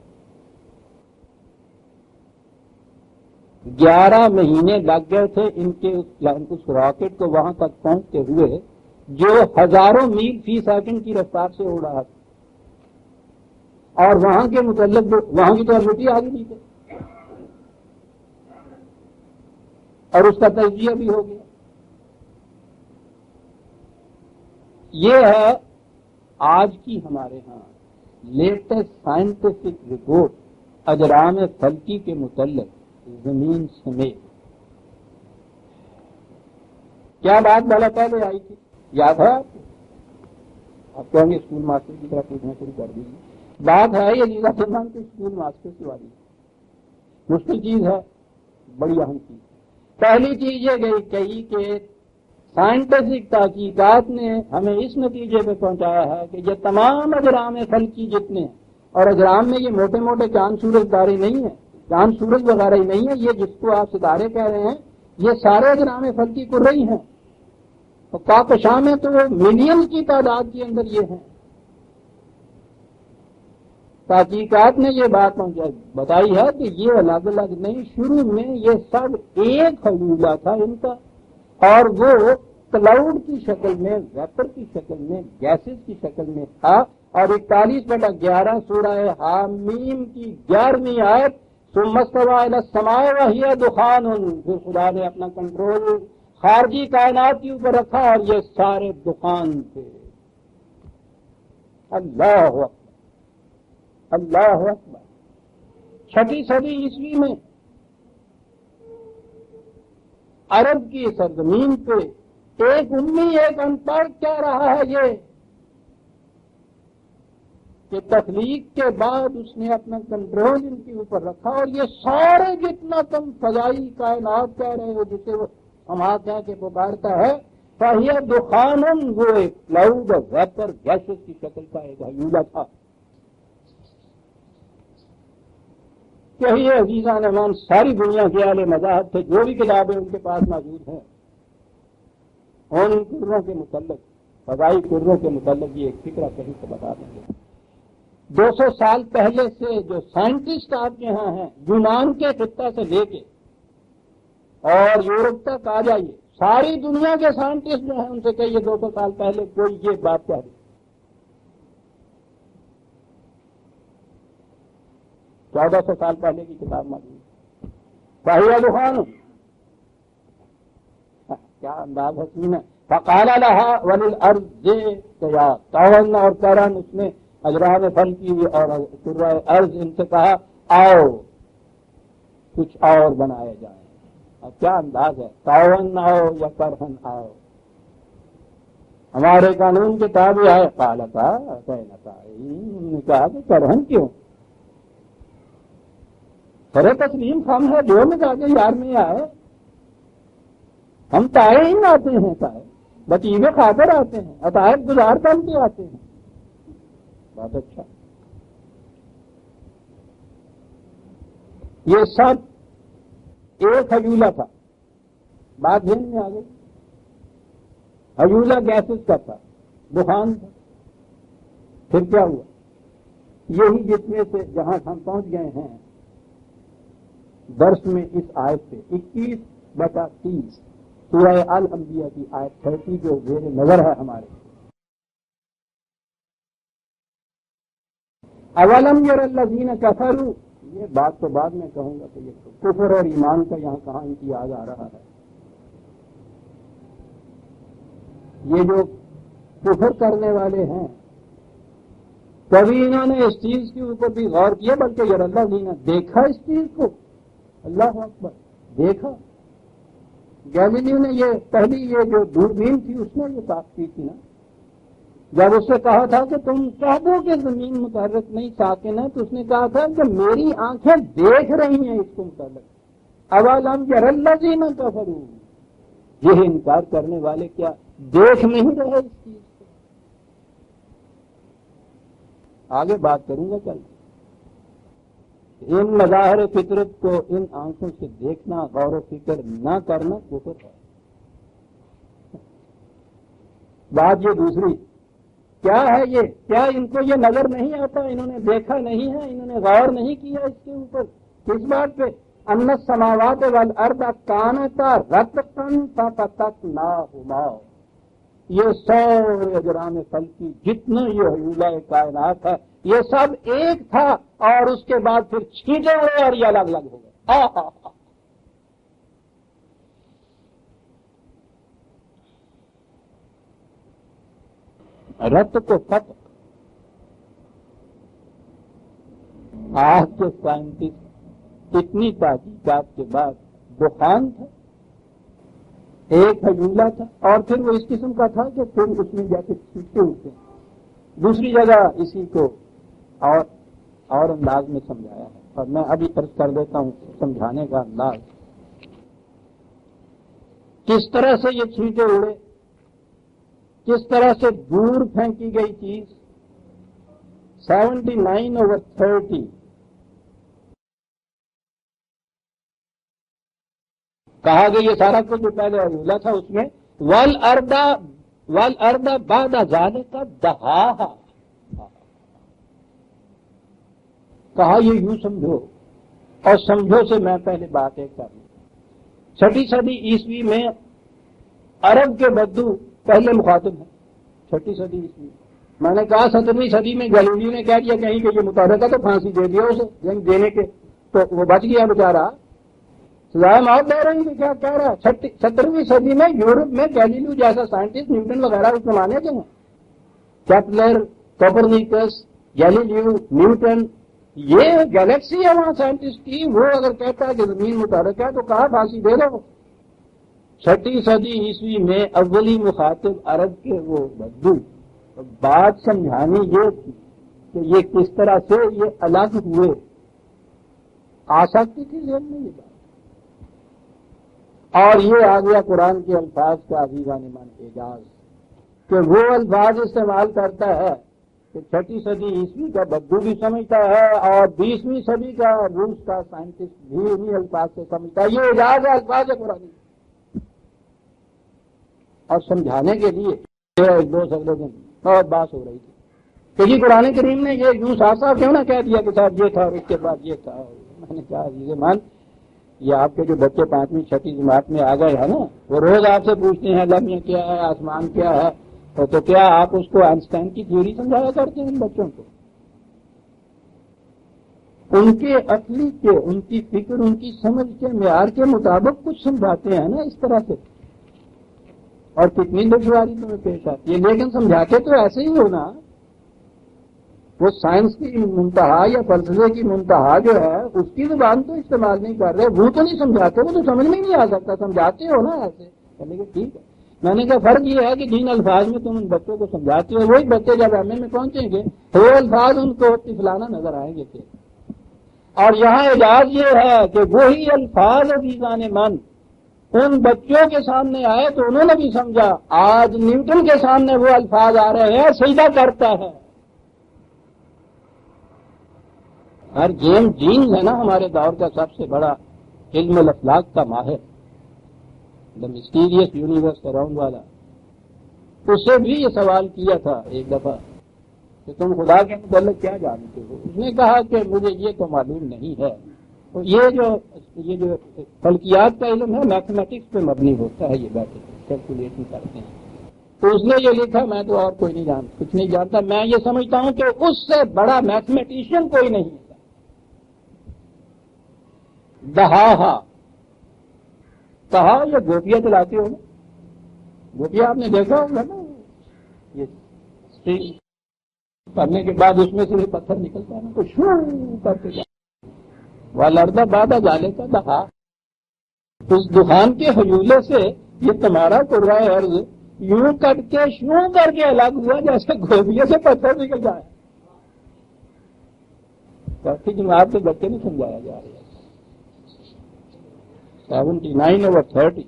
11 مہینے لگ گئے تھے ان کے اس راکٹ کو وہاں تک پہنچتے ہوئے جو ہزاروں میل فی سیکنڈ کی رفتار سے اڑ رہا تھا. اور وہاں کے متعلق وہاں کی تو مٹی آگے نہیں تھی اور اس کا تجزیہ بھی ہو گیا. یہ ہے آج کی ہمارے ہاں لیٹسٹ سائنٹیفک رپورٹ اجرام فلکی کے متعلق زمین سمیت. کیا بات بہت پہلے آئی تھی یاد ہے آپ کہیں گے اسکول ماسٹر کی طرح پوچھنا شروع کر دیجیے. بات ہے یہ لیزا فرمان کے اسکول ماسٹر کی والی مشکل چیز ہے، بڑی اہم چیز. پہلی چیز یہ کہی کہ سائنٹیفک تحقیقات نے ہمیں اس نتیجے پہ پہنچایا ہے کہ یہ تمام اجرام فلکی جتنے ہیں، اور اجرام میں یہ موٹے موٹے چاند سورج تارے نہیں ہیں، چاند سورج وغیرہ ہی نہیں ہے، یہ جس کو آپ ستارے کہہ رہے ہیں یہ سارے اجرام فلکی کرئی ہیں. اور کاکشاں میں تو ملین کی تعداد کے اندر یہ ہیں. تحقیقات نے یہ بات بتائی ہے کہ یہ الگ الگ نہیں، شروع میں یہ سب ایک حلولہ تھا ان کا، اور وہ کلاؤڈ کی شکل میں، ویپر کی شکل میں، گیسز کی شکل میں تھا. اور 41/11 سورہ حامیم کی 11ویں آیت ثم استوى الى السماء وهي دخان، پھر خدا نے اپنا کنٹرول خارجی کائنات کے اوپر رکھا اور یہ سارے دخان تھے. اللہ اکبر اللہ اکبر. 6 صدی عیسوی میں عرب کی سرزمین پہ ایک امی ایک ان پڑھ کہہ رہا ہے یہ کہ تخلیق کے بعد اس نے اپنا کنٹرول ان کے اوپر رکھا اور یہ سارے جتنا تم فضائی کائنات کہہ رہے ہو جسے وہ ہمارا کہہ کے پکارتا ہے فہی دخان، وہ ایک کلاؤڈ اور ویپر گیسز کی شکل کا ایک حیولہ تھا. یہی عزیزان امان ساری دنیا کے اہل مذاہب تھے، جو بھی کتابیں ان کے پاس موجود ہیں ان کروں کے متعلق، فضائی کروں کے متعلق یہ ایک فکرہ کہیں سے بتا دیں گے. 200 سال پہلے سے جو سائنٹسٹ آپ کے ہاں ہیں، یونان کے خطہ سے لے کے اور یورپ تک آ جائیے، ساری دنیا کے سائنٹسٹ جو ہیں ان سے کہیے 200 سال پہلے کوئی یہ بات کہہ دی، 1400 سال پہلے کی کتاب موجود باہر دخان، کیا انداز حسین ہے. فقال لها وللارض طوعا اور کرن، اس نے اجرام پھل کی اور سرہ ارض ان سے کہا آؤ کچھ اور بنائے جائیں. اور کیا انداز ہے، طوعا آؤ یا کرہن آؤ، ہمارے قانون کے تابع ہے. قالتا انہوں نے کہا کہ کرہن کیوں، خرے تسلیم خام ہے جو میں جا کے یار میں آئے، ہم تائے ہی آتے ہیں، تائے بچیلے کھا کر آتے ہیں، عطائب گزار کر کے آتے ہیں. بہت اچھا. یہ سب ایک حجولہ تھا، بات ذہن میں آ گئی. حجولہ گیسز کا تھا، دخان تھا. پھر کیا ہوا، یہی جس میں سے جہاں ہم پہنچ گئے ہیں درس میں اس آیت سے 21/30 سورہ الانبیاء کی آیت 30 جو زیر نظر ہے ہمارے. اولم یر الذین کفروا، یہ بات تو بعد میں کہوں گا کہ یہ کفر اور ایمان کا یہاں کہاں امتیاز آ رہا ہے. یہ جو کفر کرنے والے ہیں کبھی انہوں نے اس چیز کے اوپر بھی غور کیا، بلکہ یر الذین دیکھا اس چیز کو، اللہ اکبر، دیکھا. گیلیلیو نے یہ پہلی یہ جو دوربین تھی اس نے یہ بات کی تھی نا، جب اس سے کہا تھا کہ تم کہہ دو کہ زمین متحرک نہیں ساکن ہے، تو اس نے کہا تھا کہ میری آنکھیں دیکھ رہی ہیں اس کو متعلق. اولم یر الذین کفروا، یہ انکار کرنے والے کیا دیکھ نہیں رہے اس چیز کو. آگے بات کروں گا کل. ان مظاہر فطرت کو ان آنکھوں سے دیکھنا، غور و فکر نہ کرنا کفر ہے. بات یہ دوسری کیا ہے، یہ کیا ان کو یہ نظر نہیں آتا، انہوں نے دیکھا نہیں ہے، انہوں نے غور نہیں کیا اس کے اوپر. کس بات پہ، ان السماوات والارض کانتا رتقا ففتقناہما، یہ سارے اجرام فلکی جتنا یہ حیولہ کائنات ہے یہ سب ایک تھا، اور اس کے بعد پھر چھینٹے ہوئے اور یہ الگ الگ ہو گئے. رت کو فتح، آج کے سائنٹسٹ اتنی تحقیقات کے بعد دخان تھا، ایک حجولہ تھا، اور پھر وہ اس قسم کا تھا کہ پھر اس میں جا کے چھینٹے ہوتے ہیں. دوسری جگہ اسی کو اور انداز میں سمجھایا ہے، اور میں ابھی عرض کر دیتا ہوں سمجھانے کا انداز. کس طرح سے یہ چھینٹے اڑے، کس طرح سے دور پھینکی گئی چیز. 79/30 کہا گیا یہ سارا کچھ جو پہلے حجولہ تھا اس میں والارض بعد ذالک دہاہا، کہا یہ یوں سمجھو، اور سمجھو سے میں پہلے بات ایک کر لوں. 6 صدی عیسوی میں عرب کے بدو پہلے مخاطب ہیں. 6 صدی عیسوی میں نے کہا 17ویں صدی میں گلیلیو نے کہہ دیا کہیں کہ یہ متحرک ہے تو پھانسی دے دیا اسے، یعنی دینے کے، تو وہ بچ گیا بیچارہ، سزائے موت دے رہی ہے. کیا کہہ رہا ہے 17ویں صدی میں یورپ میں گلیلیو جیسا سائنٹسٹ، نیوٹن وغیرہ اس زمانے کے ہیں، کیپلر، کوپرنیکس، گلیلیو، نیوٹن، یہ گلیکسی ہے وہاں سائنٹسٹ کی. وہ اگر کہتا ہے کہ زمین متحرک ہے تو کہا پھانسی دے دو. 6 صدی عیسوی میں اولی مخاطب عرب کے وہ بدو. بات سمجھانی یہ تھی کہ یہ کس طرح سے یہ الگ ہوئے. آ سکتی تھی ذہن میں یہ بات، اور یہ آ گیا قرآن کے الفاظ کا عزیزان من اعجاز کہ وہ الفاظ استعمال کرتا ہے کہ 6 صدی عیسوی کا بدو بھی سمجھتا ہے اور 20ویں صدی کا روس کا سائنٹسٹ بھی انہیں الفاظ سے سمجھتا ہے. یہ اعجاز ہے الفاظ ہے قرآن. اور سمجھانے کے لیے 1-2 اگلے دن بہت بات ہو رہی تھی کہ جی قرآن کریم نے یہ یوں صاف صاف کیوں نہ کہہ دیا کہ صاحب یہ تھا اور اس کے بعد یہ تھا. میں نے کہا عزیز مان، یہ آپ کے جو بچے 5ویں 6ٹھی جماعت میں آ گئے ہیں نا، وہ روز آپ سے پوچھتے ہیں لمحہ کیا ہے، آسمان کیا ہے، تو کیا آپ اس کو آئنسٹائن کی تھیوری سمجھایا کرتے ہیں ان بچوں کو؟ ان کے عقلی کے، ان کی فکر، ان کی سمجھ کے معیار کے مطابق کچھ سمجھاتے ہیں نا اس طرح سے. اور کتنی دشواری تمہیں پیش آتی ہے، لیکن سمجھاتے تو ایسے ہی ہونا. وہ سائنس کی منتہا یا فلسفے کی منتہا جو ہے اس کی زبان تو استعمال نہیں کر رہے، وہ تو نہیں سمجھاتے، وہ تو سمجھ میں نہیں آ سکتا. سمجھاتے ہو نا ایسے. کہنے کہ ٹھیک ہے. میں نے کہا فرق یہ ہے کہ جن الفاظ میں تم ان بچوں کو سمجھاتے ہو وہی بچے جب ایم اے میں پہنچیں گے وہ الفاظ ان کو طفلانہ نظر آئیں گے. اور یہاں اعجاز یہ ہے کہ وہی الفاظ عزیزان من ان بچوں کے سامنے آئے تو انہوں نے بھی سمجھا. آج نیوٹن کے سامنے وہ الفاظ آ رہے ہیں، سجدہ کرتا ہے. ہر جیم جینز ہے نا ہمارے دور کا سب سے بڑا علم الافلاق کا ماہر، دا مسٹیریس یونیورس اراؤنڈ والا، اس سے بھی یہ سوال کیا تھا ایک دفعہ کہ تم خدا کے متعلق کیا جانتے ہو. اس نے کہا کہ مجھے یہ تو معلوم نہیں ہے. تو یہ جو فلکیات کا علم ہے میتھمیٹکس پہ مبنی ہوتا ہے، یہ بیٹھے کیلکولیشن کرتے ہیں. تو اس نے یہ لکھا میں تو اور کوئی نہیں جانتا، کچھ نہیں جانتا. میں یہ سمجھتا ہوں کہ اس سے بڑا میتھمیٹیشین کوئی نہیں ہے. دہا کہا یہ گوپیاں چلاتے ہو نا، گوپیاں آپ نے دیکھا ہوگا نا، یہ اسٹرنگ کرنے کے بعد اس میں سے پتھر نکلتا ہے نا تو شو کر کے وہ لڑتا بادہ جالے کا دہا. اس دخان کے حیولے سے یہ تمہارا قرائے عرض یوں کٹ کے شو کر کے الگ ہوا جیسے گوبیے سے پتھر نکل جائے. کافی جماعت کے بچے نہیں سمجھایا جا رہا. 79/30.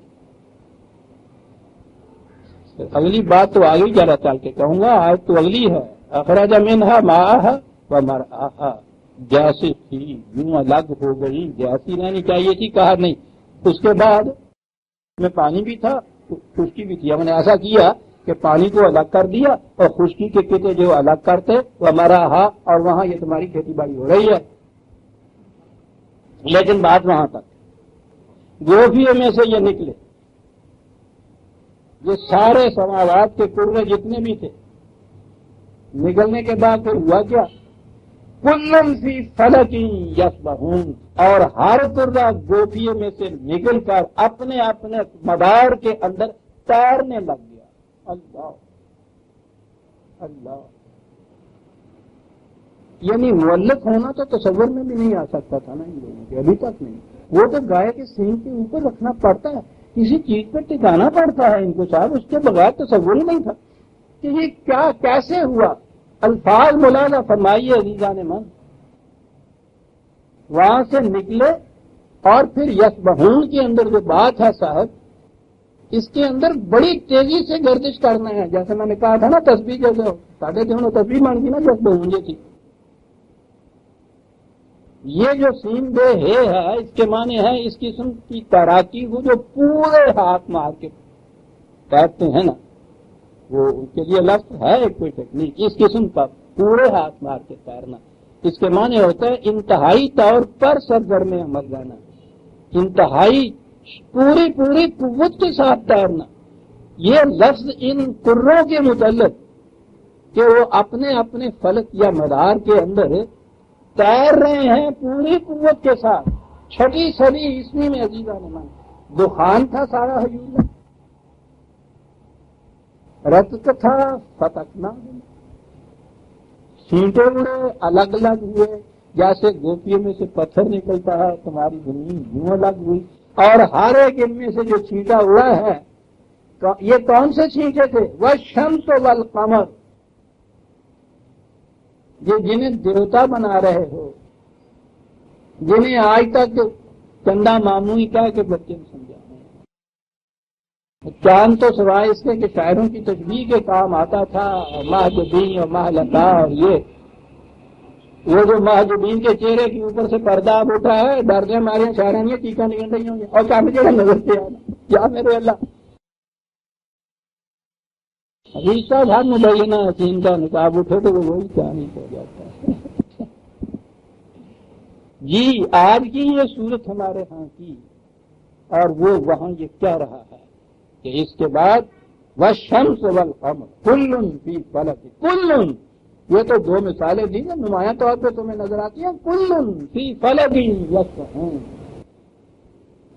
اگلی بات تو آگے ذرا چل کے کہوں گا، آج تو اگلی ہے. اخرج منہا ماءہا ومرعاہا، جیسے تھی یوں الگ ہو گئی جیسی رہنی چاہیے تھی، کہا نہیں. اس کے بعد میں پانی بھی تھا، خشکی بھی تھی. ہم نے ایسا کیا کہ پانی کو الگ کر دیا اور خشکی کے قطعے جو الگ کرتے ومرعاہا، اور وہاں یہ تمہاری کھیتی باڑی ہو رہی ہے. لیکن بات وہاں تک، گوبھیوں میں سے یہ نکلے، یہ سارے سماوات کے کرے جتنے بھی تھے، نکلنے کے بعد پھر ہوا کیا؟ کلن فی فلک یسبحون، اور ہر کرہ گوبھیوں میں سے نکل کر اپنے اپنے مدار کے اندر تیرنے لگ گیا. اللہ اللہ، یعنی مولک ہونا تو تصور میں بھی نہیں آ سکتا تھا نا ان لوگوں کے، ابھی تک نہیں. وہ تو گائے کے سینگ کے اوپر رکھنا پڑتا ہے، کسی چیز پہ ٹکانا پڑتا ہے ان کو صاحب، اس کے بغیر تصور ہی نہیں تھا کہ یہ کیا کیسے ہوا. الفاظ مولانا فرمائیے عزیزان من، وہاں سے نکلے اور پھر یسبحون کے اندر جو بات ہے صاحب، اس کے اندر بڑی تیزی سے گردش کرنا ہے. جیسے میں نے کہا تھا نا تسبیح جیسے ساڑھے دونوں تسبیح مانگی نا یسبحون جیسی. یہ جو سین بے ہے اس کے معنی ہے اس قسم کی تیراکی کو جو پورے ہاتھ مار کے تیرتے ہیں نا، وہ ان کے لیے لفظ ہے ایک کوئی ٹیکنیک، اس قسم کا پورے ہاتھ مار کے تیرنا. اس کے معنی ہوتا ہے انتہائی طور پر سرگرم عمل جانا، انتہائی پوری قوت کے ساتھ تیرنا. یہ لفظ ان کروں کے متعلق کہ وہ اپنے اپنے فلک یا مدار کے اندر تیر رہے ہیں پوری قوت کے ساتھ. 6ٹھی صدی عیسوی میں عزیزان من دخان تھا سارا حیولہ، رت تھا فتکنا، چھینٹے اڑے الگ الگ ہوئے جیسے گوپیوں میں سے پتھر نکلتا ہے، تمہاری زمین یوں الگ ہوئی. اور ہر ایک ان میں سے جو چھینٹا اڑا ہے یہ کون سے چھینٹے تھے؟ والشمس والقمر، یہ جنہیں دیوتا بنا رہے ہو، جنہیں آج تک چندہ ماموئی کہہ کے بچے نے سمجھا. چاند تو سوائے اس کے کہ شاعروں کی تشبیہ کے کام آتا تھا، مہجبین اور مہلتا، اور وہ جو مہجبین کے چہرے کے اوپر سے پردہ اب اٹھا ہے، ڈرنے مارے شاعروں نے ٹیکا نکل رہی ہوں گے اور کیا مجھے نظر سے آنا یا میرے اللہ. عیسیٰ بھر مبینہ حسین کا نقاب اٹھے تو وہ وہی کہانی ہو جاتا ہے۔ جی آج کی یہ صورت ہمارے ہاں کی، اور وہ وہاں یہ کہہ رہا ہے کہ اس کے بعد والشمس والقمر کل فی فلک، کل، یہ تو دو مثالیں دی نا نمایاں طور پہ تمہیں نظر آتی ہیں، کل فی فلک یسبحون،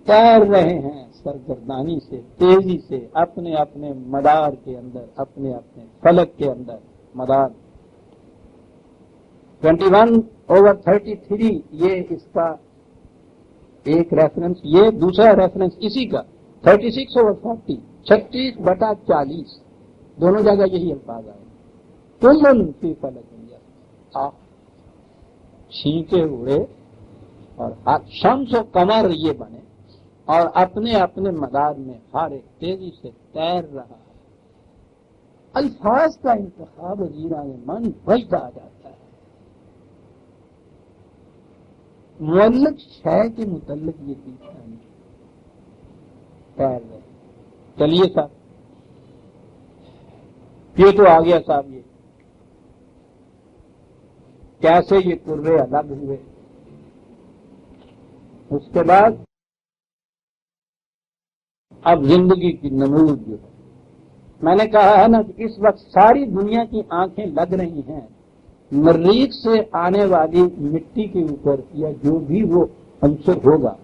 تیر رہے ہیں سرگردانی سے، تیزی سے، اپنے اپنے مدار کے اندر، اپنے اپنے فلک کے اندر مدار۔ 21/33 یہ اس کا ایک ریفرنس، یہ دوسرا ریفرنس اسی کا 36/40، 36/40 دونوں جگہ یہی الفاظ آئے، کل فی فلک یسبحون، چھینکے اڑے اور شمس و قمر یہ بنے اور اپنے اپنے مدار میں ہر ایک تیزی سے تیر رہا ہے۔ الفاظ کا انتخاب وزیران من وجد آ جاتا ہے، معلق شے کے متعلق یہ چیز ہے، تیر رہے۔ چلیے صاحب یہ تو آ گیا صاحب، یہ کیسے یہ کرے الگ ہوئے۔ اس کے بعد اب زندگی کی نمود جو ہے، میں نے کہا ہے نا کہ اس وقت ساری دنیا کی آنکھیں لگ رہی ہیں مریخ سے آنے والی مٹی کے اوپر یا جو بھی وہ عنصر ہوگا،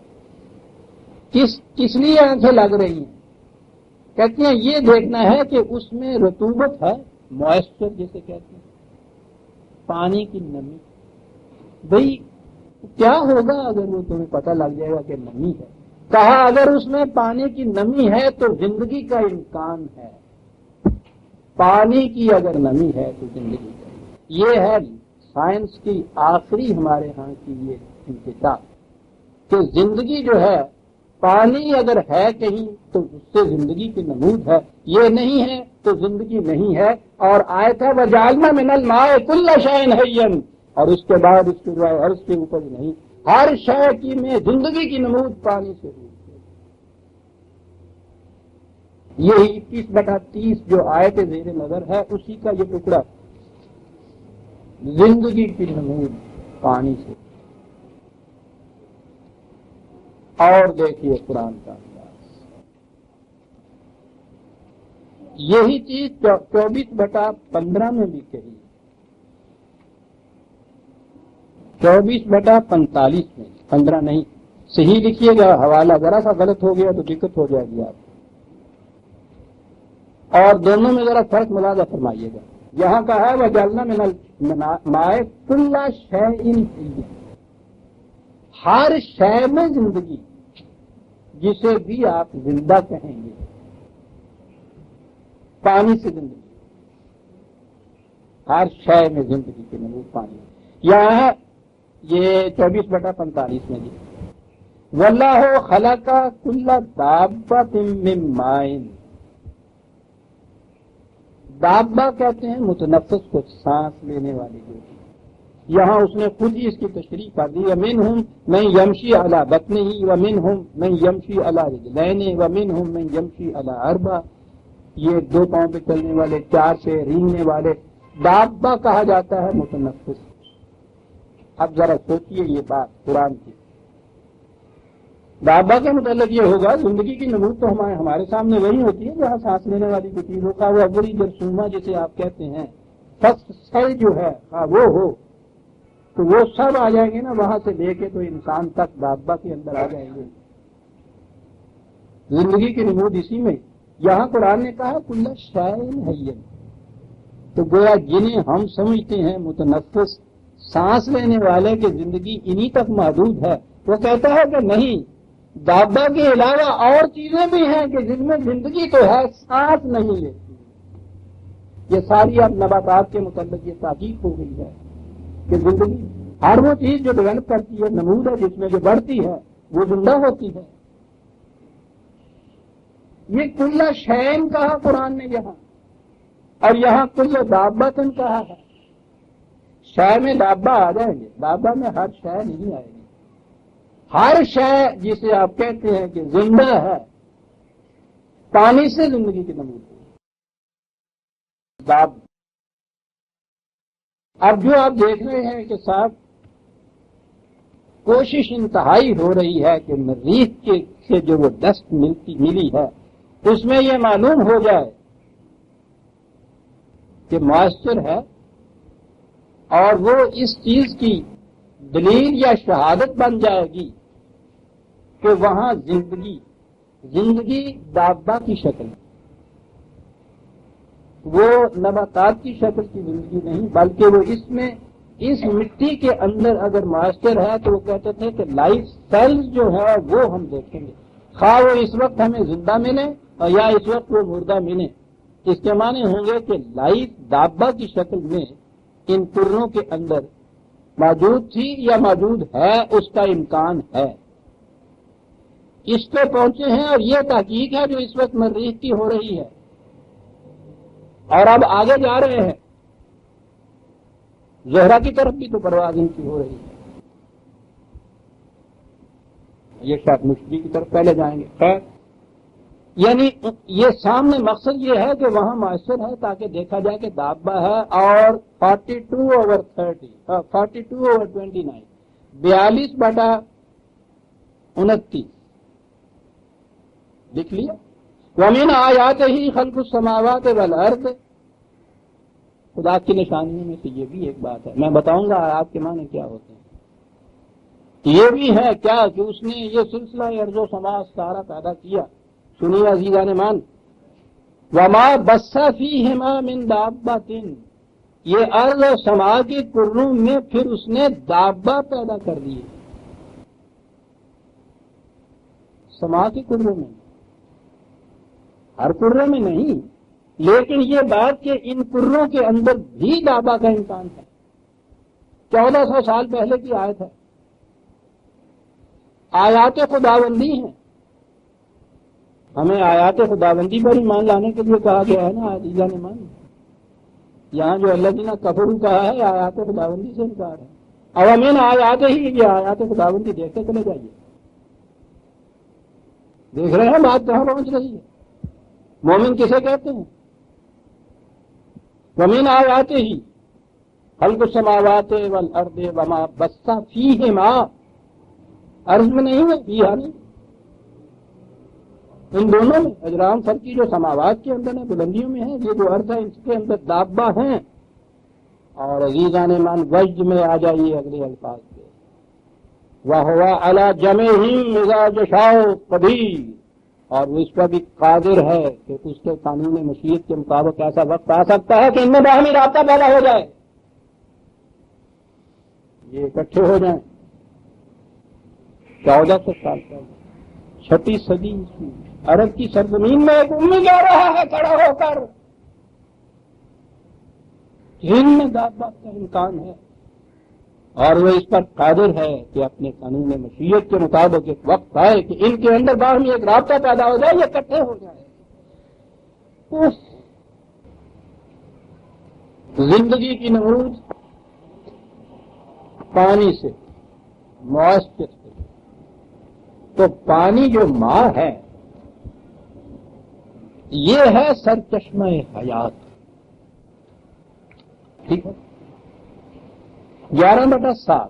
کس لیے آنکھیں لگ رہی ہیں؟ کہتے ہیں یہ دیکھنا ہے کہ اس میں رطوبت ہے، موئسچر جسے کہتے ہیں، پانی کی نمی۔ بھئی کیا ہوگا اگر وہ تمہیں پتہ لگ جائے گا کہ نمی ہے؟ کہا اگر اس میں پانی کی نمی ہے تو زندگی کا امکان ہے، پانی کی اگر نمی ہے تو زندگی کا۔ یہ ہے سائنس کی آخری ہمارے ہاں کی یہ انتہا کہ زندگی جو ہے، پانی اگر ہے کہیں تو اس سے زندگی کی نمود ہے، یہ نہیں ہے تو زندگی نہیں ہے۔ اور آیت ہے وَجَعَلْنَا مِنَ الْمَاءِ كُلَّ شَيْءٍ حَيٍّ، اور اس کے بعد اس کے عرض کے اوپر نہیں، ہر شے کی میں زندگی کی نمود پانی سے ہوئی۔ یہی 21/30 جو آیت زیر نظر ہے اسی کا یہ ٹکڑا، زندگی کی نمود پانی سے۔ اور دیکھیے قرآن کا انداز، یہی چیز 24/15 میں بھی کہی، 24/45 میں، 15 نہیں، صحیح لکھیے گا، حوالہ ذرا سا غلط ہو گیا تو دقت ہو جائے گی آپ، اور دونوں میں ذرا فرق ملاحظہ فرمائیے گا۔ یہاں کا ہے وَجَعَلْنَا مِنَ الْمَاءِ كُلَّ شَيْءٍ حَيٍّ، ہر شے میں زندگی، جسے بھی آپ زندہ کہیں گے، پانی سے زندگی، ہر شے میں زندگی کی نمود پانی۔ یہاں یہ 24/45 میں جی وَاللَّهُ خَلَقَ كُلَّ دَابَّةٍ مِّن مَّاءٍ، دابہ کہتے ہیں متنفس کو، سانس لینے والی جو چیز، یہاں اس نے خود ہی اس کی تشریح کر دی، وَمِنْهُمْ مَن يَمْشِي عَلَى بَطْنِهِ وَمِنْهُمْ مَن يَمْشِي عَلَى رِجْلَيْنِ وَمِنْهُمْ مَن يَمْشِي عَلَى أَرْبَعٍ، یہ دو پاؤں پہ چلنے والے، چار سے رینگنے والے، دابہ کہا جاتا ہے متنفس۔ اب ذرا سوچئے یہ بات قرآن کی، دابہ کے متعلق یہ ہوگا زندگی کی نمود تو ہمارے سامنے وہی ہوتی ہے جہاں سانس لینے والی کوئی چیز ہوگا، وہ اولی جرثومہ جسے آپ کہتے ہیں، فرسٹ سیل جو ہے، ہاں وہ ہو تو وہ سب آ جائیں گے نا، وہاں سے لے کے تو انسان تک دابہ کے اندر آ جائیں گے۔ زندگی کی نمود اسی میں، یہاں قرآن نے کہا کل شیء حی، تو گویا جنہیں ہم سمجھتے ہیں متنفس، سانس لینے والے کی زندگی انہی تک محدود ہے، وہ کہتا ہے کہ نہیں، دابہ کے علاوہ اور چیزیں بھی ہیں کہ جن میں زندگی تو ہے، سانس نہیں لیتی۔ یہ ساری اب نباتات کے متعلق یہ تحقیق ہو گئی ہے کہ زندگی ہر وہ چیز جو ڈیولپ کرتی ہے، نمود ہے جس میں جو بڑھتی ہے وہ زندہ ہوتی ہے۔ یہ کل شیء کہا قرآن نے یہاں، اور یہاں کل دابۃ کہا ہے۔ شے میں دابہ آ جائیں گے، دابہ میں ہر شے نہیں آئے گی، ہر شے جسے آپ کہتے ہیں کہ زندہ ہے، پانی سے زندگی کی نمود ہے۔ باب اب جو آپ دیکھ رہے ہیں کہ صاحب کوشش انتہائی ہو رہی ہے کہ مریخ سے جو وہ ڈسٹ ملی ہے اس میں یہ معلوم ہو جائے کہ موئسچر ہے، اور وہ اس چیز کی دلیل یا شہادت بن جائے گی کہ وہاں زندگی دابہ کی شکل ہے، وہ نباتات کی شکل کی زندگی نہیں، بلکہ وہ اس مٹی کے اندر اگر موئسچر ہے تو وہ کہتے تھے کہ لائف سیلز جو ہے وہ ہم دیکھیں گے، خواہ وہ اس وقت ہمیں زندہ ملے اور یا اس وقت وہ مردہ ملے، اس کے معنی ہوں گے کہ لائف دابہ کی شکل میں ان کرنوں کے اندر موجود تھی یا موجود ہے، اس کا امکان ہے۔ اس پہ پہنچے ہیں اور یہ تحقیق ہے جو اس وقت مریخ کی ہو رہی ہے، اور اب آگے جا رہے ہیں، زہرہ کی طرف بھی تو پرواز ان کی ہو رہی ہے، یہ شاید مشتری کی طرف پہلے جائیں گے۔ خیر، یعنی یہ سامنے مقصد یہ ہے کہ وہاں موئسچر ہے تاکہ دیکھا جائے کہ دابہ ہے، اور 42/30 42/29 42/29 لکھ لیا۔ وَمِنْ آیَاتِهِ خَلْقُ السَّمَاوَاتِ وَالْأَرْضِ، خدا کی نشانیوں میں سے یہ بھی ایک بات ہے، میں بتاؤں گا آیات کے معنی کیا ہوتے ہیں۔ یہ بھی ہے کیا کہ اس نے یہ سلسلہ ارض و سما سارا پیدا کیا۔ سنیے عزیزان مان، وما بث فیہما من دابۃ، یہ ارض و سما کے کروں میں پھر اس نے دابہ پیدا کر دیے، سما کے کروں میں، ہر کرے میں نہیں، لیکن یہ بات کہ ان کروں کے اندر بھی دابہ کا امکان ہے۔ 1400 سال پہلے کی آیت ہے، آیات خداوندی ہیں، ہمیں آیات خداوندی پر ایمان لانے کے لیے کہا گیا ہے نا عزیزان ایمان۔ یہاں جو اللہ جی نے کفر کہا ہے آیات خداوندی سے انکار ہے۔ اوامین آیات ہی، یہ آیات خداوندی دیکھتے چلے جائیے، دیکھ رہے ہیں بات کہاں پہنچ رہی ہے۔ مومن کسے کہتے ہیں؟ ومن آیاتہ خلق السماوات والارض وما بث فیہما، ارض میں نہیں ہے، فیہا نہیں، ان دونوں میں اجرام سر کی جو سماوات کے اندر ہے، بلندیوں میں ہے، یہ جو ارض ہے اس کے اندر دابہ ہیں۔ اور عزیزان ایمان وجد میں آ جائیے اگلے الفاظ پہ، وَهُوَ عَلَى جَمْعِهِمْ إِذَا يَشَاءُ قَدِيرٌ، اور وہ اس پر بھی قادر ہے کہ اس کے قانون مشیت کے مطابق ایسا وقت آ سکتا ہے کہ ان میں باہمی رابطہ پیدا ہو جائے، یہ اکٹھے ہو جائیں۔ 1400 سال پہلے 6 صدی عیسوی عرب کی سرزمین میں ایک امی جا رہا ہے کھڑا ہو کر، جن میں دابت کا امکان ہے، اور وہ اس پر قادر ہے کہ اپنے قانون مشیت کے مطابق ایک وقت آئے کہ ان کے اندر باہمی ایک رابطہ پیدا ہو جائے، یہ اکٹھے ہو جائے۔ اس زندگی کی نمود پانی سے، موئسچر سے، تو پانی جو ماں ہے یہ ہے سرچشمہ حیات، ٹھیک ہے۔ 11/7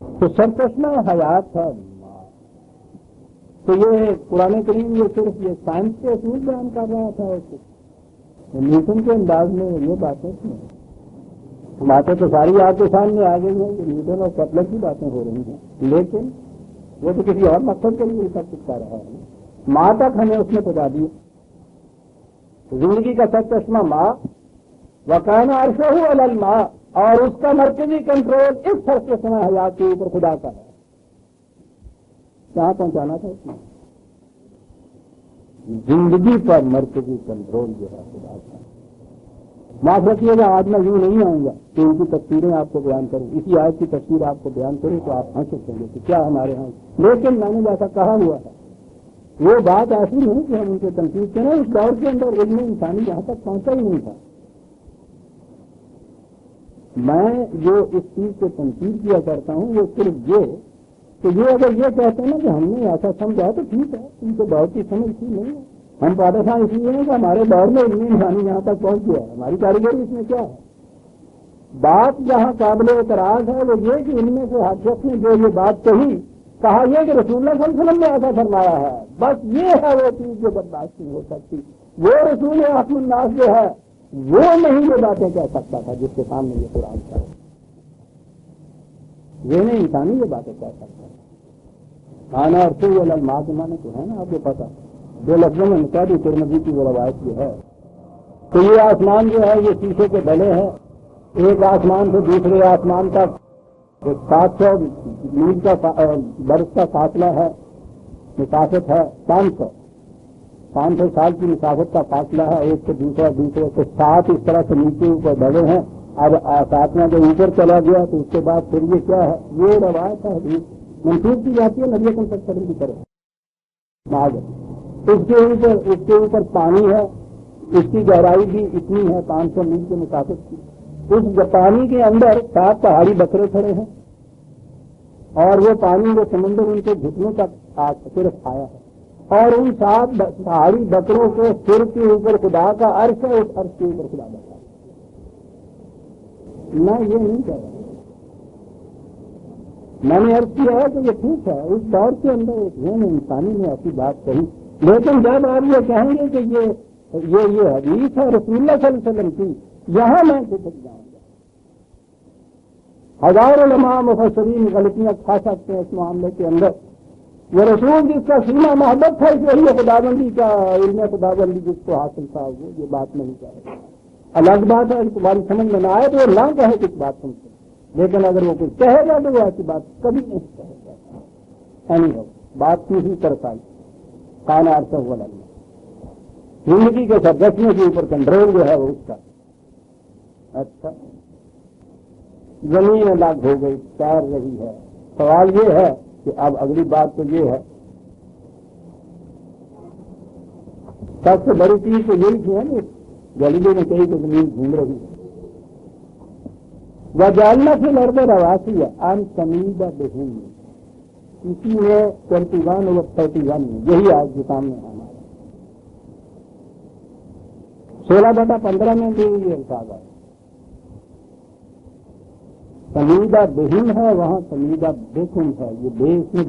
تو سرچشمہ حیات ہے ماں۔ تو یہ قرآن کریم یہ صرف یہ سائنس کے اصول بیان کر رہا تھا، نیوٹن کے انداز میں یہ باتیں تو ساری آپ کے سامنے آ گئی ہیں کہ نیوٹن اور کپلر کی باتیں ہو رہی ہیں، لیکن وہ تو کسی اور مقصد کے لیے سب کچھ کر رہا ہے۔ ماں تک ہمیں اس نے پہنچا دیا، زندگی کا سرچشمہ ماں، وکان عرشہ علی الماء، اور اس کا مرکزی کنٹرول اس سرچشمہ حیات کے اوپر خدا کا ہے۔ کہاں پہنچانا تھا اس نے؟ زندگی پر مرکزی کنٹرول جو ہے خدا کا۔ معاف رکھیے گا آج میں یوں نہیں آؤں گا کہ ان کی تفسیریں آپ کو بیان کروں، اسی آیت کی تفسیر آپ کو بیان کروں تو آپ ہنس سکیں گے کہ کیا ہمارے ہاں، لیکن میں نے جیسا کہا ہوا ہے وہ بات ایسی نہیں کہ ہم ان کے تنقید کریں، اس دور کے اندر علم انسانی یہاں تک پہنچا ہی نہیں تھا۔ میں جو اس چیز کو تنقید کیا کرتا ہوں وہ صرف یہ کہ یہ اگر یہ کہتے ہیں نا کہ ہم نے ایسا سمجھا تو ٹھیک ہے، ان کو دور کی سمجھ تھی نہیں ہے، ہم پادشاہ اس لیے ہیں کہ ہمارے دور میں علمی انسانی یہاں تک پہنچ گیا ہے، ہماری کاریگری اس میں کیا ہے؟ بات جہاں قابل اعتراض ہے وہ یہ کہ ان میں سے ہر شخص نے جو یہ بات کہا یہ کہ رسول اللہ صلی اللہ علیہ وسلم نے ایسا فرمایا ہے، بس یہ ہے وہ چیز جو برداشت نہیں ہو سکتی۔ وہ رسول آخر الناس جو ہے وہ نہیں یہ باتیں کہہ سکتا تھا جس کے سامنے یہ قرآن تھا، یہ نہیں انسانی یہ باتیں کہہ سکتا تھا۔ کھانا اور پھر وہ للما کے معنی تو ہے نا آپ کو پتا، دو لفظوں میں کہہ دی ترمذی کی وہ روایت یہ ہے کہ یہ آسمان جو ہے یہ شیشے کے ڈلے ہیں، ایک آسمان سے دوسرے آسمان تک 700 میل کا برس کا فاصلہ ہے، مسافت ہے 500 سال کی مسافت کا فاصلہ ہے ایک سے دوسرے سے 7 اس طرح سے نیچے اوپر بڑھے ہیں۔ اب 7واں جو اوپر چلا گیا تو اس کے بعد پھر یہ کیا ہے، یہ روایت ہے حدیث منسوخ کی جاتی ہے نبی اکرم صلی اللہ علیہ وسلم کی طرف۔ اس کے اوپر پانی ہے، اس کی گہرائی بھی اتنی ہے 500 میل کے مسافت کی۔ اس پانی کے اندر 7 پہاڑی بکرے کھڑے ہیں اور وہ پانی وہ سمندر ان کے گھٹنوں تک صرف آیا ہے، اور ان 7 پہاڑی بکروں کے سر کے اوپر خدا کا عرش ہے، اس عرش کے اوپر خدا بیٹھا ہے۔ میں یہ نہیں کہہ رہا، میں نے عرض کیا ہے کہ یہ ٹھیک ہے اس دور کے اندر ایک ذہن انسانی نے ایسی بات کہی، لیکن جب آپ یہ کہیں گے کہ یہ حدیث ہے رسول اللہ صلی اللہ علیہ وسلم کی، یہاں میں سبق جاؤں گا۔ ہزار علماء مفسرین غلطیاں کھا سکتے ہیں اس معاملے کے اندر، وہ رسول جس کا سینہ محبت تھا وہی خداوندی کا علم خداوندی جس کو حاصل تھا وہ یہ بات نہیں کہے۔ الگ بات ہے تمہاری سمجھ میں نہ آئے تو وہ نہ کہے کچھ بات سن سے، لیکن اگر وہ کچھ کہے گا تو وہ ایسی بات کبھی نہیں کہے گا۔ نہیں ہو بات کسی طرف آئی کانا عرصہ ہوا لگنا زندگی کے سرگرمیوں کے اوپر کنٹرول جو ہے وہ اس کا۔ اچھا زمین الگ ہو گئی تیر رہی ہے، سوال یہ ہے کہ اب اگلی بات تو یہ ہے سب سے بڑی چیز تو یہی تھی نا گلیلے نے کہی کہ زمین گھوم رہی ہے۔ وجعلنا فی الارض رواسy ان تمید بہم، اسی میں 21 اور 31 میں یہی آج کے سامنے آنا ہے۔ 16/15 میں بھی یہ الفاظ ہے، تمیدہ بہم ہے وہاں تمیدہ بہم ہے، یہ بے اس میں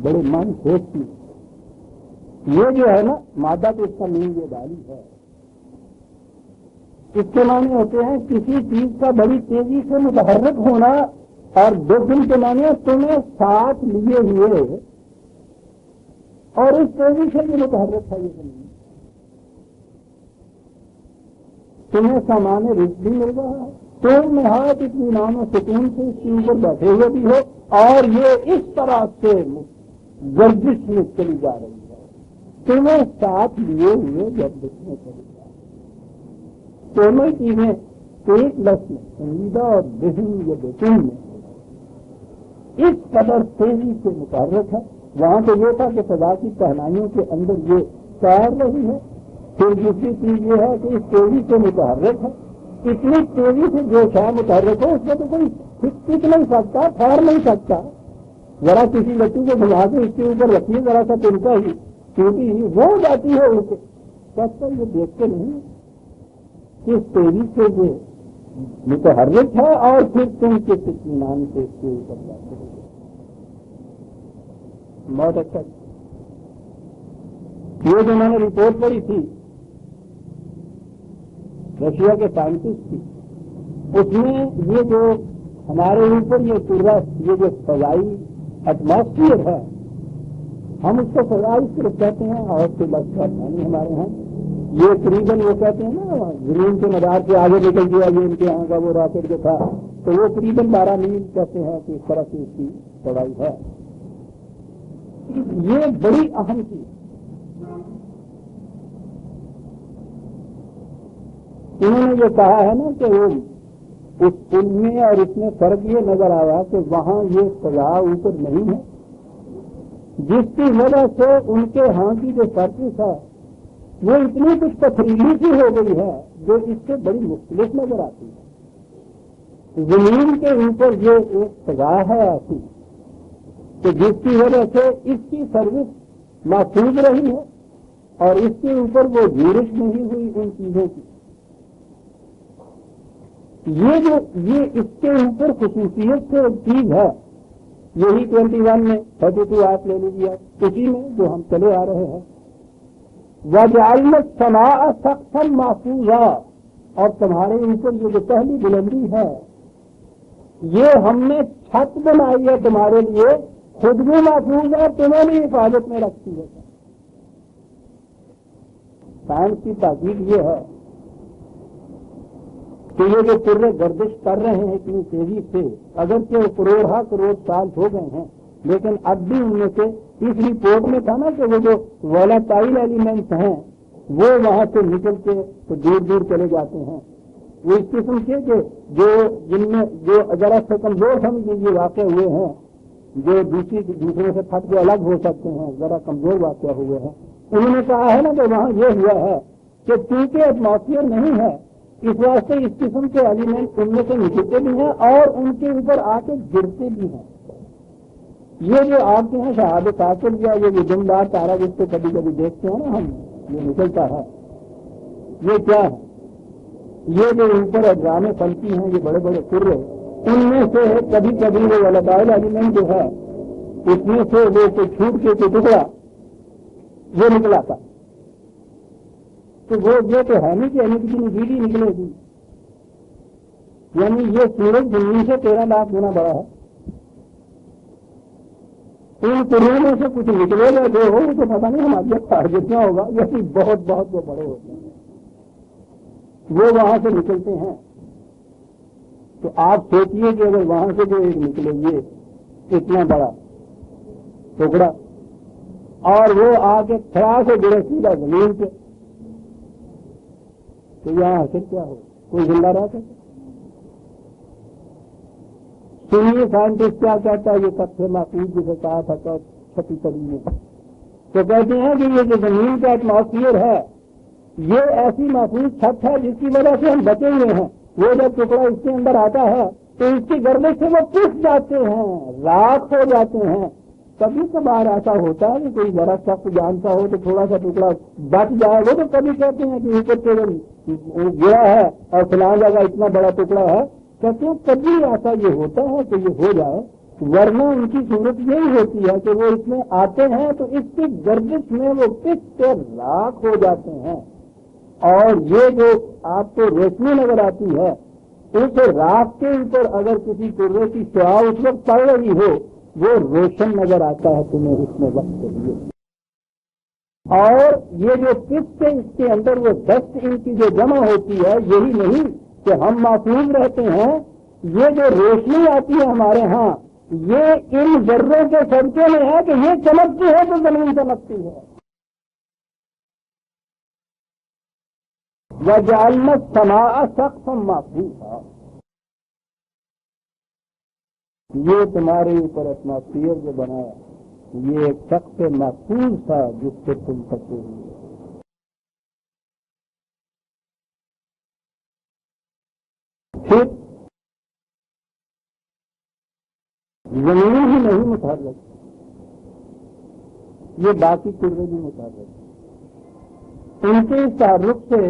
بڑے من خیز کی یہ جو ہے نا مادہ تو اس کا مین یہ ڈالی ہے، اس کے معنی ہوتے ہیں کسی چیز کا بڑی تیزی سے متحرک ہونا، اور بہم کے معنی تمہیں ساتھ لیے ہوئے اور اس تیزی سے بھی متحرک ہے یہ زمین، تمہیں سامان رزق بھی مل رہا ہے، تم نہایت اطمینان و سکون سے اس کے اوپر بیٹھے ہوئے بھی ہو، اور یہ اس طرح سے گردش میں چلی جا رہی ہے، تمہیں ساتھ لیے ہوئے گردش میں چلی جا رہی ہے۔ دونوں چیزیں ایک لفظ میں سنجیدہ اور بہم یا بہم میں اس قدر تیزی سے متحرک ہے۔ وہاں تو یہ تھا کہ خدا کی پہنائیوں کے اندر یہ تیر رہی ہے، پھر دوسری چیز یہ ہے کہ اس تیزی سے متحرک ہے، اتنی تیزی سے جو شاہ متحرک ہو اس میں تو کوئی ٹک نہیں سکتا، ٹھہر نہیں سکتا، ذرا کسی لٹو کو گھما کے اس کے اوپر رکھیے ذرا سا تنکا ہی ٹوٹی ہی وہ جاتی ہے ان کے سب یہ دیکھتے نہیں کس تیزی سے یہ متحرک ہے، اور پھر تم کس اطمینان سے اس کے اوپر جاتے ہو۔ بہت اچھا یہ جو میں نے رپورٹ پڑھی تھی رشیا کے سائنٹسٹ کی، اس میں یہ جو ہمارے اوپر یہ پورا یہ جو فضائی ایٹماسفیئر ہے ہم اس کو فضائی صرف کہتے ہیں، اور کوئی لفظ نہیں ہمارے ہاں، یہ قریباً وہ کہتے ہیں نا زمین کے مدار سے آگے نکل گیا یہ ان کے یہاں کا وہ راکٹ جو تھا تو وہ قریباً 12 میل کہتے ہیں کہ اس طرح سے اس کی چوڑائی ہے۔ یہ بڑی اہم چیز، انہوں نے یہ کہا ہے نا کہ وہ اس ان میں اور اس میں فرق یہ نظر آیا کہ وہاں یہ فضا اوپر نہیں ہے، جس کی وجہ سے ان کے ہاں کی جو سرفس ہے وہ اتنی کچھ پتھریلی سی ہو گئی ہے جو اس سے بڑی مختلف نظر آتی ہے۔ زمین کے اوپر یہ ایک فضا ہے ایسی کہ جس کی وجہ سے اس کی سروس محفوظ رہی ہے، اور اس کے اوپر وہ یورش نہیں ہوئی ان چیزوں کی. یہ اس کے اوپر خصوصیت سے ایک چیز ہے. یہی 21 میں 32 آپ لے لیجیے, اسی میں جو ہم چلے آ رہے ہیں. وَجَعَلْنَا السَّمَاءَ سَقْفًا مَحْفُوظًا, اور تمہارے اوپر یہ جو پہلی بلندی ہے یہ ہم نے چھت بنائی ہے تمہارے لیے, خود بھی محفوظ ہے, تمہیں بھی حفاظت میں رکھتی ہے. سائنس کی تحقیق یہ ہے کہ یہ جو کرے گردش کر رہے ہیں اتنی تیزی سے, اگرچہ وہ کروڑ سال ہو گئے ہیں, لیکن اب بھی ان میں سے اس رپورٹ میں تھا نا کہ وہ جو وولٹائل ایلیمنٹس ہیں وہ وہاں سے نکل کے تو دور دور چلے جاتے ہیں. وہ اس قسم کے کہ جن میں جو ذرا سے کمزور سمجھ لیجیے واقع ہوئے ہیں, جو دوسرے سے پھٹ کے الگ ہو سکتے ہیں, ذرا کمزور واقع ہوئے ہیں. انہوں نے کہا ہے نا کہ وہاں یہ ہوا ہے کہ چونکہ ایٹماسفیئر نہیں ہے اس واسطے اس قسم کے ایلیمنٹ ان میں سے نکلتے بھی ہیں اور ان کے اوپر آ کے گرتے بھی ہیں. یہ جو آپ کے یہاں شہاب کاکل یا یہ وجمدار تارا جس کو کبھی کبھی دیکھتے ہیں نا ہم, یہ نکلتا ہے, یہ کیا ہے؟ یہ جو اوپر اجرام فلکی ہیں, یہ بڑے بڑے کرے, ان میں سے کبھی کبھی وہ وولٹائل ایلیمنٹ جو ہے اس میں سے وہ کوئی چھوٹ کے کوئی ٹکڑا یہ نکلا تھا. تو وہ یہ تو ہے نہیں کہ ایمیٹی نکلے گی, یعنی یہ سورج زمین سے 13 لاکھ گنا بڑا ہے. ان کروں میں سے کچھ نکلے گا جو ہو تو پتہ نہیں ہمارے پاس جتنا ہوگا, یہ بہت بہت وہ بڑے ہوتے ہیں, وہ وہاں سے نکلتے ہیں. تو آپ سوچیے کہ اگر وہاں سے جو ایک نکلے یہ اتنا بڑا ٹکڑا اور وہ آ کے کھڑا سے گرے سیدھا زمین پہ, تو یہاں حاصل کیا ہو, کوئی زندہ رہ سکے؟ سنیے سائنٹسٹ کیا کہتا ہے, یہ سب سے محفوظ جسے کہا تھا 36 میں, تو کہتے ہیں کہ یہ جو زمین کا ایٹماسفیئر ہے یہ ایسی محفوظ چھت ہے جس کی وجہ سے ہم بچے ہوئے ہیں. وہ جب ٹکڑا اس کے اندر آتا ہے تو اس کی گردش سے وہ پس جاتے ہیں, راکھ ہو جاتے ہیں. کبھی کبھار ایسا ہوتا ہے کہ کوئی ذرا سخت جانتا ہو تو تھوڑا سا ٹکڑا بچ جائے, وہ تو کبھی کہتے ہیں کہ اوپر سے گرا ہے اور فلاں جگہ اتنا بڑا ٹکڑا ہے, کہتے ہیں کبھی ایسا یہ ہوتا ہے کہ یہ ہو جائے, ورنہ ان کی صورت یہی ہوتی ہے کہ وہ اس میں آتے ہیں تو اس کی گردش میں وہ پس سے راکھ ہو جاتے ہیں. اور یہ جو آپ کو روشنی نظر آتی ہے اس راکھ کے اوپر اگر کسی کرے کی شعاع اس وقت پڑ رہی ہو وہ روشن نظر آتا ہے تمہیں اس میں وقت کے لیے. اور یہ جو پس سے اس کے اندر وہ ڈسٹ ان کی جو جمع ہوتی ہے, یہی نہیں کہ ہم محفوظ رہتے ہیں, یہ جو روشنی آتی ہے ہمارے ہاں یہ ان ذروں کے صدقے میں ہے کہ یہ چمکتی ہے تو زمین چمکتی ہے. وَجَعَلْنَا السَّمَاءَ سَقْفًا مَحْفُوظًا, یہ تمہارے اوپر ایٹماسفیئر جو بنایا یہ ایک سقف محفوظ تھا جس سے تم پکے ہوئے. پھر زمین ہی نہیں متحرک, یہ باقی کرے بھی متحرک. ان کے اس تعلق سے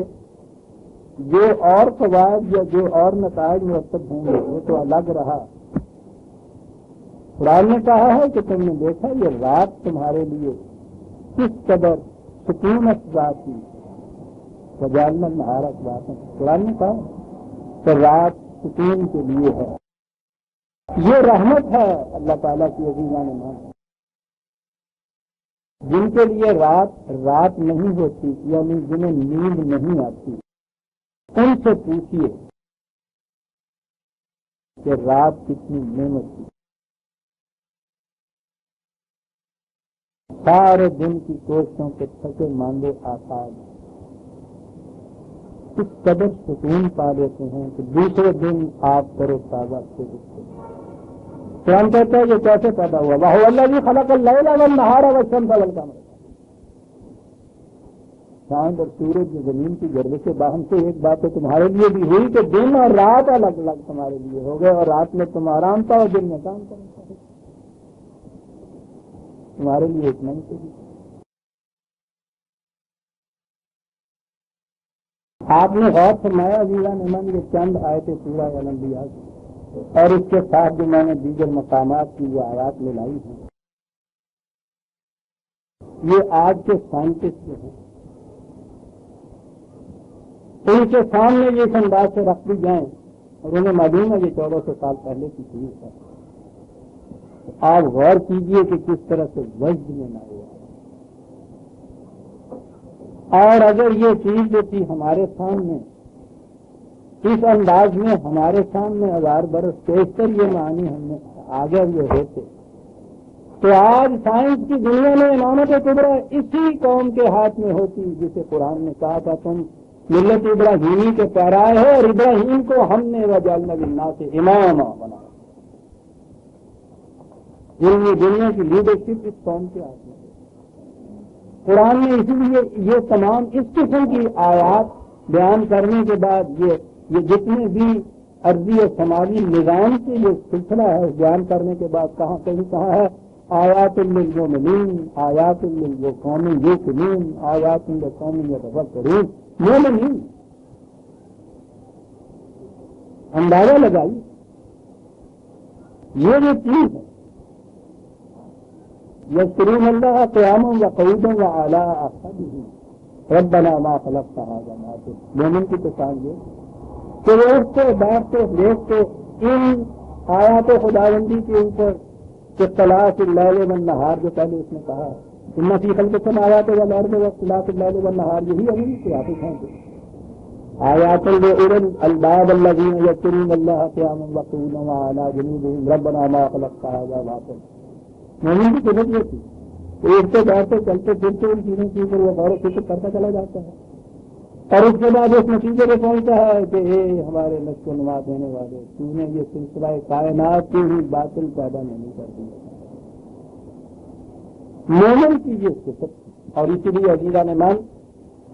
جو اور فوائد یا جو اور نتائج مرتب ہوں گے وہ تو الگ رہا. قرآن نے کہا ہے کہ تم نے دیکھا یہ رات تمہارے لیے کس قدر سکون افزا تھی, وجعلنا النہار مبصرا. قرآن نے کہا کہ رات سکون کے لیے ہے, یہ رحمت ہے اللہ تعالیٰ کی عظیمانہ نعمت. جن کے لیے رات نہیں ہوتی یعنی جنہیں نیند نہیں آتی ان سے پوچھیے کہ رات کتنی نعمت تھی. سارے دن کی کوششوں کے تھکے ماندے آسان اس قدر سکون پا لیتے ہیں کہ دوسرے دن آپ کرو تازہ سے اٹھتے. قرآن کہتا ہے یہ کیسے پیدا ہوا, وَهُوَ الَّذِي خَلَقَ اللَّيْلَ وَالنَّهَارَ وَالشَّمْسَ وَالْقَمَرَ. چاند اور سورج جو زمین کی گردش سے باہم سے ایک بات تو تمہارے لیے بھی ہوئی کہ دن اور رات الگ الگ تمہارے لیے ہو گئے, اور رات میں تم آرام پاؤ اور دن میں کام کرو. تمہارے لیے اتنا ہی چاہیے. آپ نے غور فرمایا عزیزان من یہ چند آیتیں سورہ الانبیاء کی اور اس کے ساتھ جو میں نے دیگر مقامات کی جو آیات میں لائی ہیں، یہ آج کے سائنٹسٹ جو ہیں ان کے سامنے یہ اس انداز سے رکھ دی جائیں اور انہیں معلوم ہے یہ 1400 سال پہلے کی چیز ہے، آپ غور کیجئے کہ کس طرح سے وجد میں نہ ہوا۔ اور اگر یہ چیز جو تھی ہمارے سامنے اس انداز میں ہمارے سامنے 1000 برس پیشتر یہ معنی ہم نے آگے یہ ہوتے تو آج سائنس کی دنیا میں امامت کبریٰ اسی قوم کے ہاتھ میں ہوتی جسے قرآن نے کہا تھا تم ملت ابراہیمی کے پیرائے ہو اور ابراہیم کو ہم نے وجعلنا للناس اماما بنایا۔ علمی دنیا کی لیڈرشپ اس قوم کے ہاتھ میں ہے۔ قرآن نے اسی لیے یہ تمام اس قسم کی آیات بیان کرنے کے بعد یہ جتنے بھی ارضی اور سماجی نظام سے یہ سلسلہ ہے بیان کرنے کے بعد کہیں کہاں ہے آیات للمؤمنین آیات للقوم یوقنون آیات لقوم یتفکرون، مومنین اندازہ لگائی یہ جو چیز ہے یذکرون اللہ قیاما وقعودا وعلی اجسادہم ربنا ما خلقت هذا باطلا۔ مومن کی پہچان یہ کہ وہ اٹھتے بیٹھتے دیکھتے ان آیات خداوندی کے اوپر اختلاف اللیل والنہار جو پہلے اس نے کہا ان فی خلق السماوات والارض واختلاف اللیل والنہار، یہی ابھی قیامت ہیں آیات لأولی الالباب الذین یذکرون اللہ قیاما وقعودا وعلی جنوبہم ربنا ما خلقت هذا باطلا۔ مومن کی صفت یہ تھی کہ اٹھتے بیٹھتے چلتے پھرتے ان چیزوں کے اوپر وہ غور و فکر کرتا چلا جاتا ہے اور اس کے بعد اس نتیجے پہ پہنچتا ہے کہ اے ہمارے نشو و نما دینے والے تو نے یہ سلسلہ کائنات کی ہی باطل پیدا نہیں کر دیا۔ مومن کی یہ صفت تھی اور اسی لیے عزیزان مان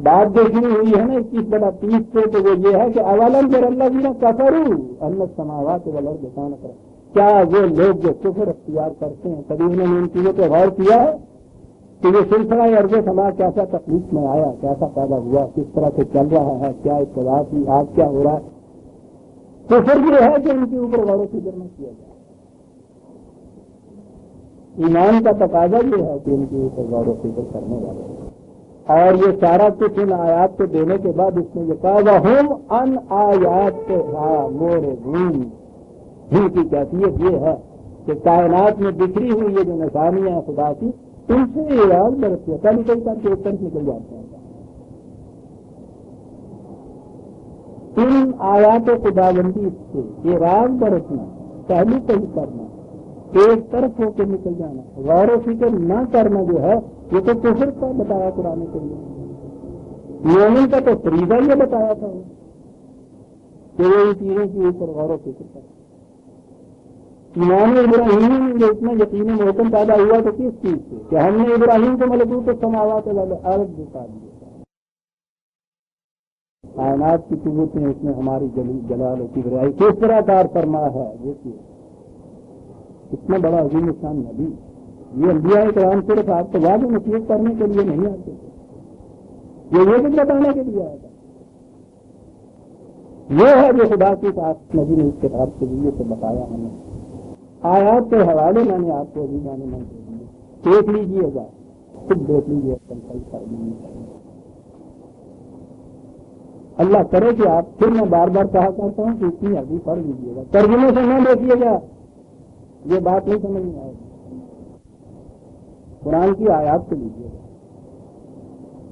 بات دیکھنی ہوئی ہے نا 21/30 سے تو وہ یہ ہے کہ اولم یری الذین کفروا ان السماوات والارض کانتا، کیا وہ لوگ جو کفر اختیار کرتے ہیں کبھی انہوں نے ان چیزوں پہ غور کیا ہے کہ یہ سلسلہ ارض سما کیسا تخلیق میں آیا، کیسا پیدا ہوا، کس طرح سے چل رہا ہے، کیا ابتدا کی آج کیا ہو رہا ہے؟ کفر یہ ہے کہ ان کے اوپر غور و فکر نہ کیا جائے۔ ایمان کا تقاضا یہ ہے کہ ان کے اوپر غور و فکر کرنے والے اور یہ سارا کچھ ان آیات کو دینے کے بعد اس نے یہ کہا وَهُمْ عَنْ آیَاتِهَا مُعْرِضُونَ، جن کی کیفیت یہ ہے کہ کائنات میں بکھری ہوئی یہ جو نشانیاں خدا کی ان سے اعراض برتتی ہے، کبھی کئی کر کے ایک طرف نکل جاتے ہیں۔ ان آیات خداوندی سے اعراض برتنا، پہلو کہیں کرنا، ایک طرف ہو کے نکل جانا، غور و فکر نہ کرنا جو ہے یہ تو کفر کا بتایا قرآن کے لیے۔ مومن کا تو فریضہ یہ بتایا تھا کہ وہ ان چیزوں کے اوپر غور و فکر کرے۔ ایمان ابراہیم جو اتنا یقین محکم پیدا ہوا تو کس چیز سے کہ ہم نے ابراہیم کو ملکوت السماوات والارض دکھا دیا، کائنات کی قوت نے اس میں ہماری جلال و کبریائی کس طرح کار فرما ہے۔ دیکھیے اتنا بڑا عظیم شان نبی، یہ انبیاء کرام صرف آپ کو واضح نصیحت کرنے کے لیے نہیں آتے تھے، یہ کچھ بتانے کے لیے آیا تھا۔ یہ ہے جو خدا کی بات نبی نے اس کتاب کے ذریعے سے بتایا ہمیں۔ آیات کے حوالے میں نے آپ کو ابھی جانے من دے دیے، دیکھ لیجیے گا، خود دیکھ لیجیے اللہ کرے کہ آپ پھر میں بار بار کہا کرتا ہوں کہ اتنی عربی پڑھ لیجیے گا، ترجمے سے نہ دیکھیے گا یہ بات نہیں سمجھ میں آئے گی، قرآن کی آیات سے لیجیے گا۔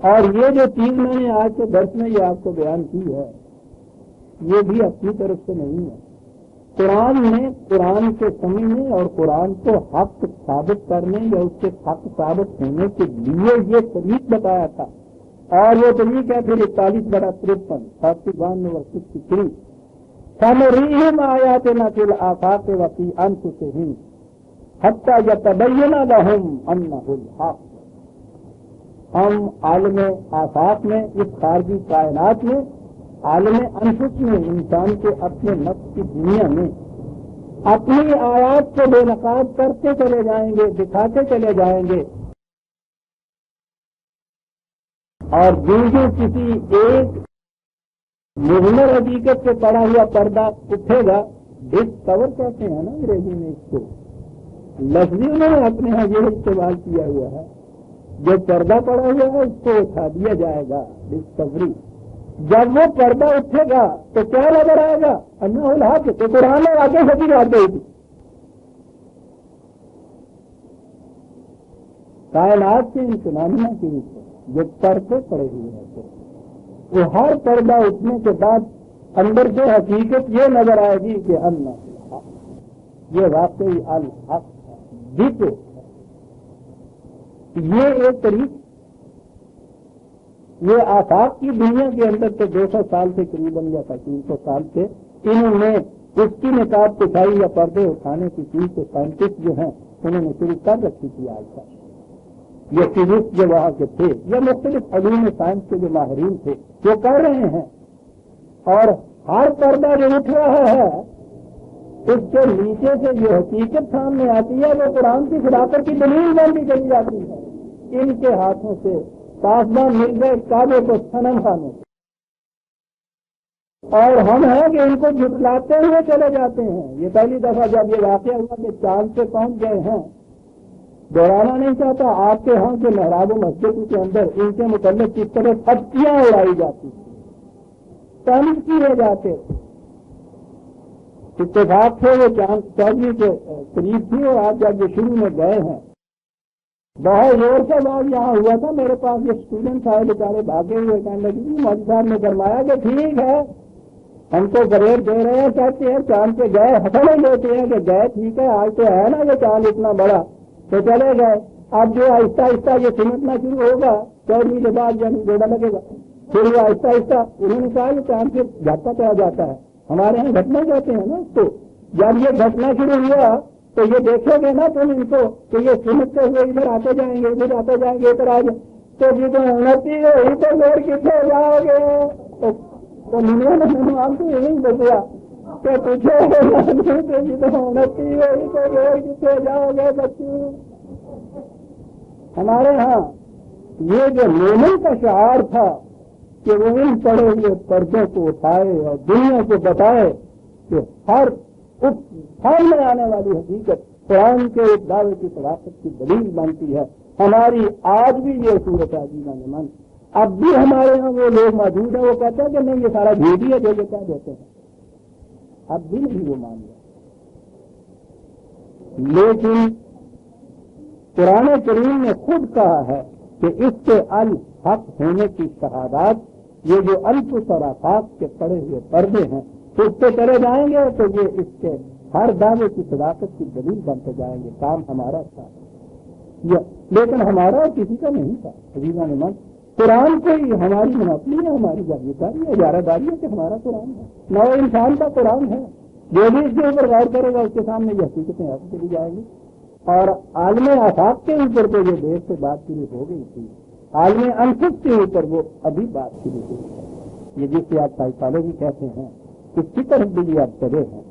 اور یہ جو چیز میں نے آج کے درس میں یہ آپ کو بیان کی ہے یہ بھی اپنی طرف سے نہیں ہے، قرآن نے قرآن کے سمجھنے اور قرآن کو حق ثابت کرنے یا اس کے حق ثابت ہونے کے لیے یہ طریق بتایا تھا، اور وہ طریق ہے پھر 41/53 41 نمبر 63 سنریہم آیاتنا فی الآفاق وفی انفسہم حتی یتبین لہم انہ الحق۔ ہم عالم آفاق میں اس خارجی کائنات میں عالم انفس میں انسان کے اپنے نفس کی دنیا میں اپنی آیات کو بے نقاب کرتے چلے جائیں گے، دکھاتے چلے جائیں گے، اور جو کسی ایک مضمر حقیقت سے پڑا ہوا پردہ اٹھے گا، ڈسکور کہتے ہیں نا انگریزی میں اس کو، لفظی انہوں نے اپنے یہاں یہ استعمال کیا ہوا ہے، جو پردہ پڑا ہوا ہے اس کو اٹھا دیا جائے گا، ڈسکوری۔ جب وہ پردہ اٹھے گا تو کیا نظر آئے گا؟ اللہ الحق، تو قرآن میں آگے سبھی بات گئی تھی، کائنات کے انتظامیہ کے اوپر جو پردے پڑے ہوئے ہیں، وہ ہر پردہ اٹھنے کے بعد اندر سے حقیقت یہ نظر آئے گی کہ اللہ الحق، یہ واقعی الحق ہے، یہ ایک طریق، یہ آفاق کی دنیا کے اندر تو 200 سال سے قریباً یا 300 سال سے انہوں نے اس کی نقاب کشائی یا پردے اٹھانے کی چیز کو سائنٹسٹ جو ہیں انہوں نے شروع کر رکھی تھی آج تک۔ یہ فزکس جو وہاں کے تھے یا مختلف علوم سائنس کے جو ماہرین تھے وہ کر رہے ہیں، اور ہر پردہ جو اٹھ رہا ہے اس کے نیچے سے جو حقیقت سامنے آتی ہے وہ قرآن کی صداقت کی دلیل بنتی چلی جاتی ہے۔ ان کے ہاتھوں سے پاسبان مل گئے کعبے کو صنم خانے، اور ہم ہیں کہ ان کو جھٹلاتے ہوئے چلے جاتے ہیں۔ یہ پہلی دفعہ جب یہ واقعہ ہوا کہ چاند پہ پہنچ گئے ہیں، دوہرانا نہیں چاہتا، آپ کے ہاں کے محراب و مسجد کے اندر ان کے متعلق کس طرح پھٹکیاں اڑائی جاتی تھی، طنز کیے جاتے تھے۔ اتفاق سے وہ چاند 14 کے قریب تھی، اور آج جب یہ شروع میں گئے ہیں بہت زور سے بات یہاں ہوا تھا، میرے پاس یہ اسٹوڈنٹ آئے بیچارے بھاگے ہوئے، کہنے لگے مولوی صاحب نے فرمایا کہ ٹھیک ہے ہم کو گریڈ دے رہے ہیں، کہتے ہیں چاند پہ گئے، حسن لیتے ہیں کہ گئے، ٹھیک ہے آج تو ہے نا یہ چاند اتنا بڑا، تو چلے گئے۔ اب جو آہستہ آہستہ یہ سمجھنا شروع ہوگا 14 کے بعد جب جوڑا لگے گا، پھر وہ آہستہ آہستہ انہوں نے کہا یہ چاند پہ جاتا چلا جاتا ہے، ہمارے یہاں گھٹنا کہتے ہیں نا اس کو۔ جب یہ گھٹنا شروع ہوا تو یہ دیکھو گے نا تم ان کو کہ یہ سمجھتے ہوئے ادھر آتے جائیں گے، ادھر آتے جائیں گے، ادھر آ جائیں، تو جب انتی ہوئی تو دور کتنے جاؤ گے؟ تو ہم تو یہی بچیا کہ پوچھو جب انتی ہوئی تو دور کتنے جاؤ گے بچے۔ ہمارے ہاں یہ جو مومن کا شعار تھا کہ وہ ان پڑے ہوئے پردوں کو اٹھائے اور دنیا کو بتائے کہ ہر سامنے آنے والی حقیقت قرآن کے ایک دعوے کی صداقت کی دلیل بنتی ہے۔ ہماری آج بھی یہ صورت ہے عزیزان من، اب بھی ہمارے یہاں وہ لوگ موجود ہیں وہ کہتے ہیں کہ نہیں یہ سارا جھوٹ ہی ہے جو یہ کہہ دیتے ہیں، اب بھی نہیں وہ مان رہے۔ لیکن قرآن کریم نے خود کہا ہے کہ اس کے الحق ہونے کی شہادات، یہ جو الف اور آفاق کے پڑے ہوئے پردے ہیں اس پہ چلے جائیں گے تو یہ اس کے ہر دعوے کی صداقت کی دلیل بنتے جائیں گے۔ کام ہمارا تھا لیکن ہمارا اور کسی کا نہیں تھا عزیزان من۔ قرآن کو ہی ہماری منافی ہے، ہماری جاگیرداری ہے، اجارہ داری ہے کہ ہمارا قرآن ہے، نو انسان کا قرآن ہے، جو بھی اس کے اوپر غور کرے گا اس کے سامنے یہ حقیقتیں ایسی چلی جائیں گی۔ اور عالم آفاق کے اوپر تو یہ دیر سے بات شروع ہو گئی تھی، عالم انفس کے اوپر وہ ابھی بات شروع ہوئی ہے۔ یہ جس سے آپ سائیکالوجی کہتے ہیں اس کی طرف بھی آپ چلے ہیں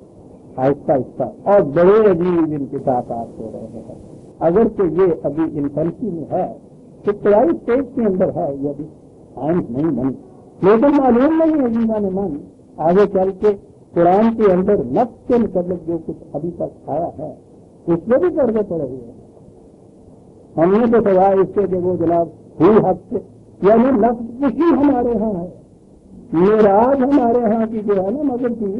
آہستہ آہستہ، اور بڑے عجیب انکشافات ہو رہے ہیں۔ اگر کہ یہ ابھی انفنسی میں ہے، ابتدائی اسٹیج کے اندر ہے، یہ ابھی سائنس نہیں بنی، لیکن معلوم نہیں عزیزان من آگے چل کے قرآن کے اندر نفس کے متعلق جو کچھ ابھی تک آیا ہے اس میں بھی پردے پڑے ہوئے ہیں۔ ہم نے تو سوائے اس سے کہ وہ جناب ہوئی حق سے، یعنی نفس کسی ہمارے ہاں ہے، معراج ہمارے ہاں کی جو ہے نا مگر کی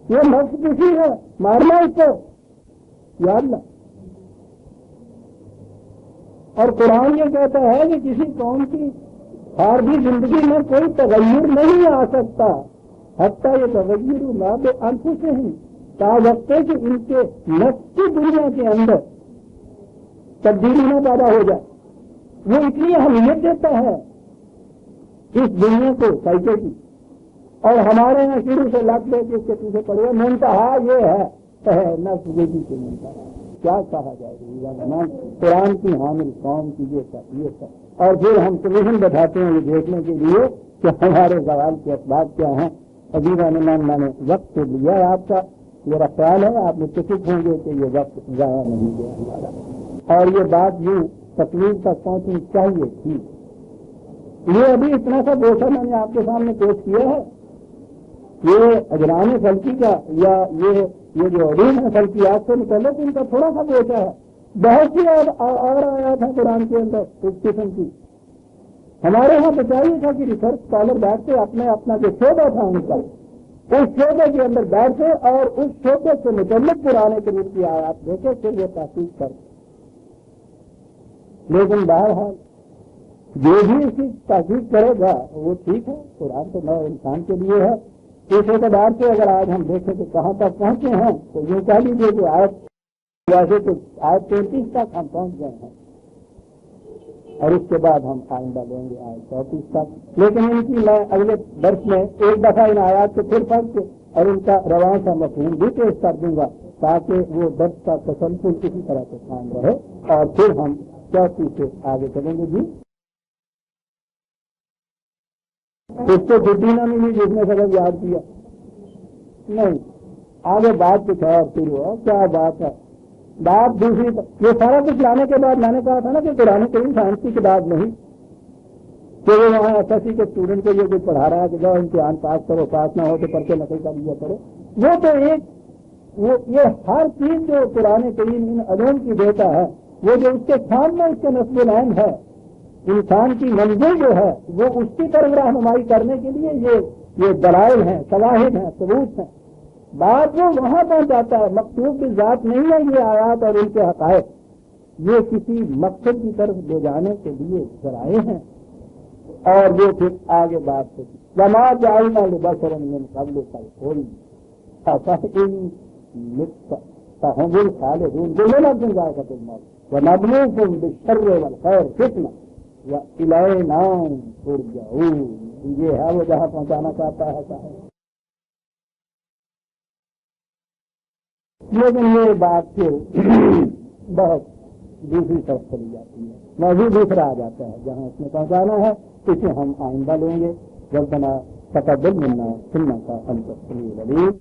یہ نفس کسی ہے، مارنا اس کو یا اللہ۔ اور قرآن یہ کہتا ہے کہ کسی قوم کی خارجی زندگی میں کوئی تغیر نہیں آ سکتا حتیٰ یہ تغیر لا بانفسہم، تا وقت کہ ان کے نفس کی دنیا کے اندر تبدیلی نہ پیدا ہو جائے۔ وہ اتنی اہمیت دیتا ہے اس دنیا کو سائیکل کی، اور ہمارے یہاں شروع سے لگ لے کے اس کے پیچھے پڑے منتہا یہ ہے نفس زندگی کے منتہا، کیا کہا جائے گا قرآن کی حامل قوم کی یہ سب، اور پھر ہم کمیشن بٹھاتے ہیں یہ دیکھنے کے لیے کہ ہمارے زوال کے اسباب کیا ہیں۔ عزیزان میں نے وقت تو لیا ہے آپ کا، میرا خیال ہے آپ متفق ہوں گے کہ یہ وقت ضائع نہیں گیا ہمارا، اور یہ بات یوں تکلیف تک پہنچنی چاہیے تھی۔ یہ ابھی اتنا سا گوشہ میں نے آپ کے سامنے پیش کیا ہے، یہ اجران فلکی کا یا یہ جو علوم ہے فلکیات سے متعلق ان کا تھوڑا سا بیچا ہے. بہت سی اور آیات ہیں قرآن کے اندر اس قسم کی. ہمارے یہاں بچائیے تھا کہ ریسرچ اسکالر بیٹھتے اپنا جو شعبہ تھا ان کا اس شعبے کے اندر بیٹھے اور اس شعبے سے متعلق قرآن کریم کی آیات دیکھے پھر یہ تحقیق کرتے. لیکن بہرحال جو بھی اس کی تحقیق کرے گا وہ ٹھیک ہے. قرآن تو نو انسان کے لیے ہے. اس اعتبار سے اگر آج ہم دیکھیں کہ کہاں تک پہنچے ہیں تو یوں کہہ لیجیے کہ ویسے تو آج 33 تک ہم پہنچ گئے ہیں اور اس کے بعد ہم آئندہ لیں گے آج 34 تک. لیکن ان کی میں اگلے درس میں ایک دفعہ ان آیات کو پھر پڑھ کے اور ان کا رواں سا مفہوم بھی پیش کر دوں گا تاکہ وہ درس کا تسلسل کسی طرح سے قائم رہے اور پھر ہم 34 سے آگے چلیں گے. جی اس کو چھٹی نہ ملی جس نے سبق یاد کیا نہیں. آگے بات کچھ اور شروع ہو. کیا بات ہے؟ بات دوسری. یہ سارا کچھ لانے کے بعد میں نے کہا تھا نا کہ قرآن کریم سائنس کی کتاب نہیں کہ وہ وہاں ایس ایس سی کے اسٹوڈنٹ کو یہ کچھ پڑھا رہا ہے کہ جاؤ امتحان پاس کرو, پاس نہ ہو تو پرچے نقل کر لیا کرو. وہ تو یہ ہر چیز جو قرآن کریم ان علوم کی دیتا ہے وہ جو اس کے سامنے اس کے نصب العین ہے انسان کی منزل جو ہے وہ اس کی طرف رہنمائی کرنے کے لیے یہ دلائل ہیں, شواہد ہیں, ثبوت ہیں. بات وہ وہاں پہنچ جاتا ہے. مقصود کی ذات نہیں ہے یہ آیات اور ان کے حقائق. یہ کسی مقصد کی طرف لے جانے کے لیے ذرائع ہیں اور یہ پھر آگے بات ہوتی. وما جعلنا لبشر من قبلک الخلد فهم الخالدون كل نفس ذائقة الموت ونبلوكم بالشر والخير فتنة وإلينا ترجعون. یہ ہے وہ جہاں پہنچانا چاہتا ہے صاحب. لیکن یہ بات پھر بہت دوسری طرف چلی جاتی ہے. موضوع دوسرا آ جاتا ہے جہاں اس میں پہنچانا ہے اسے ہم آئندہ لیں گے. ربنا تقبل منا انک انت السمیع العلیم.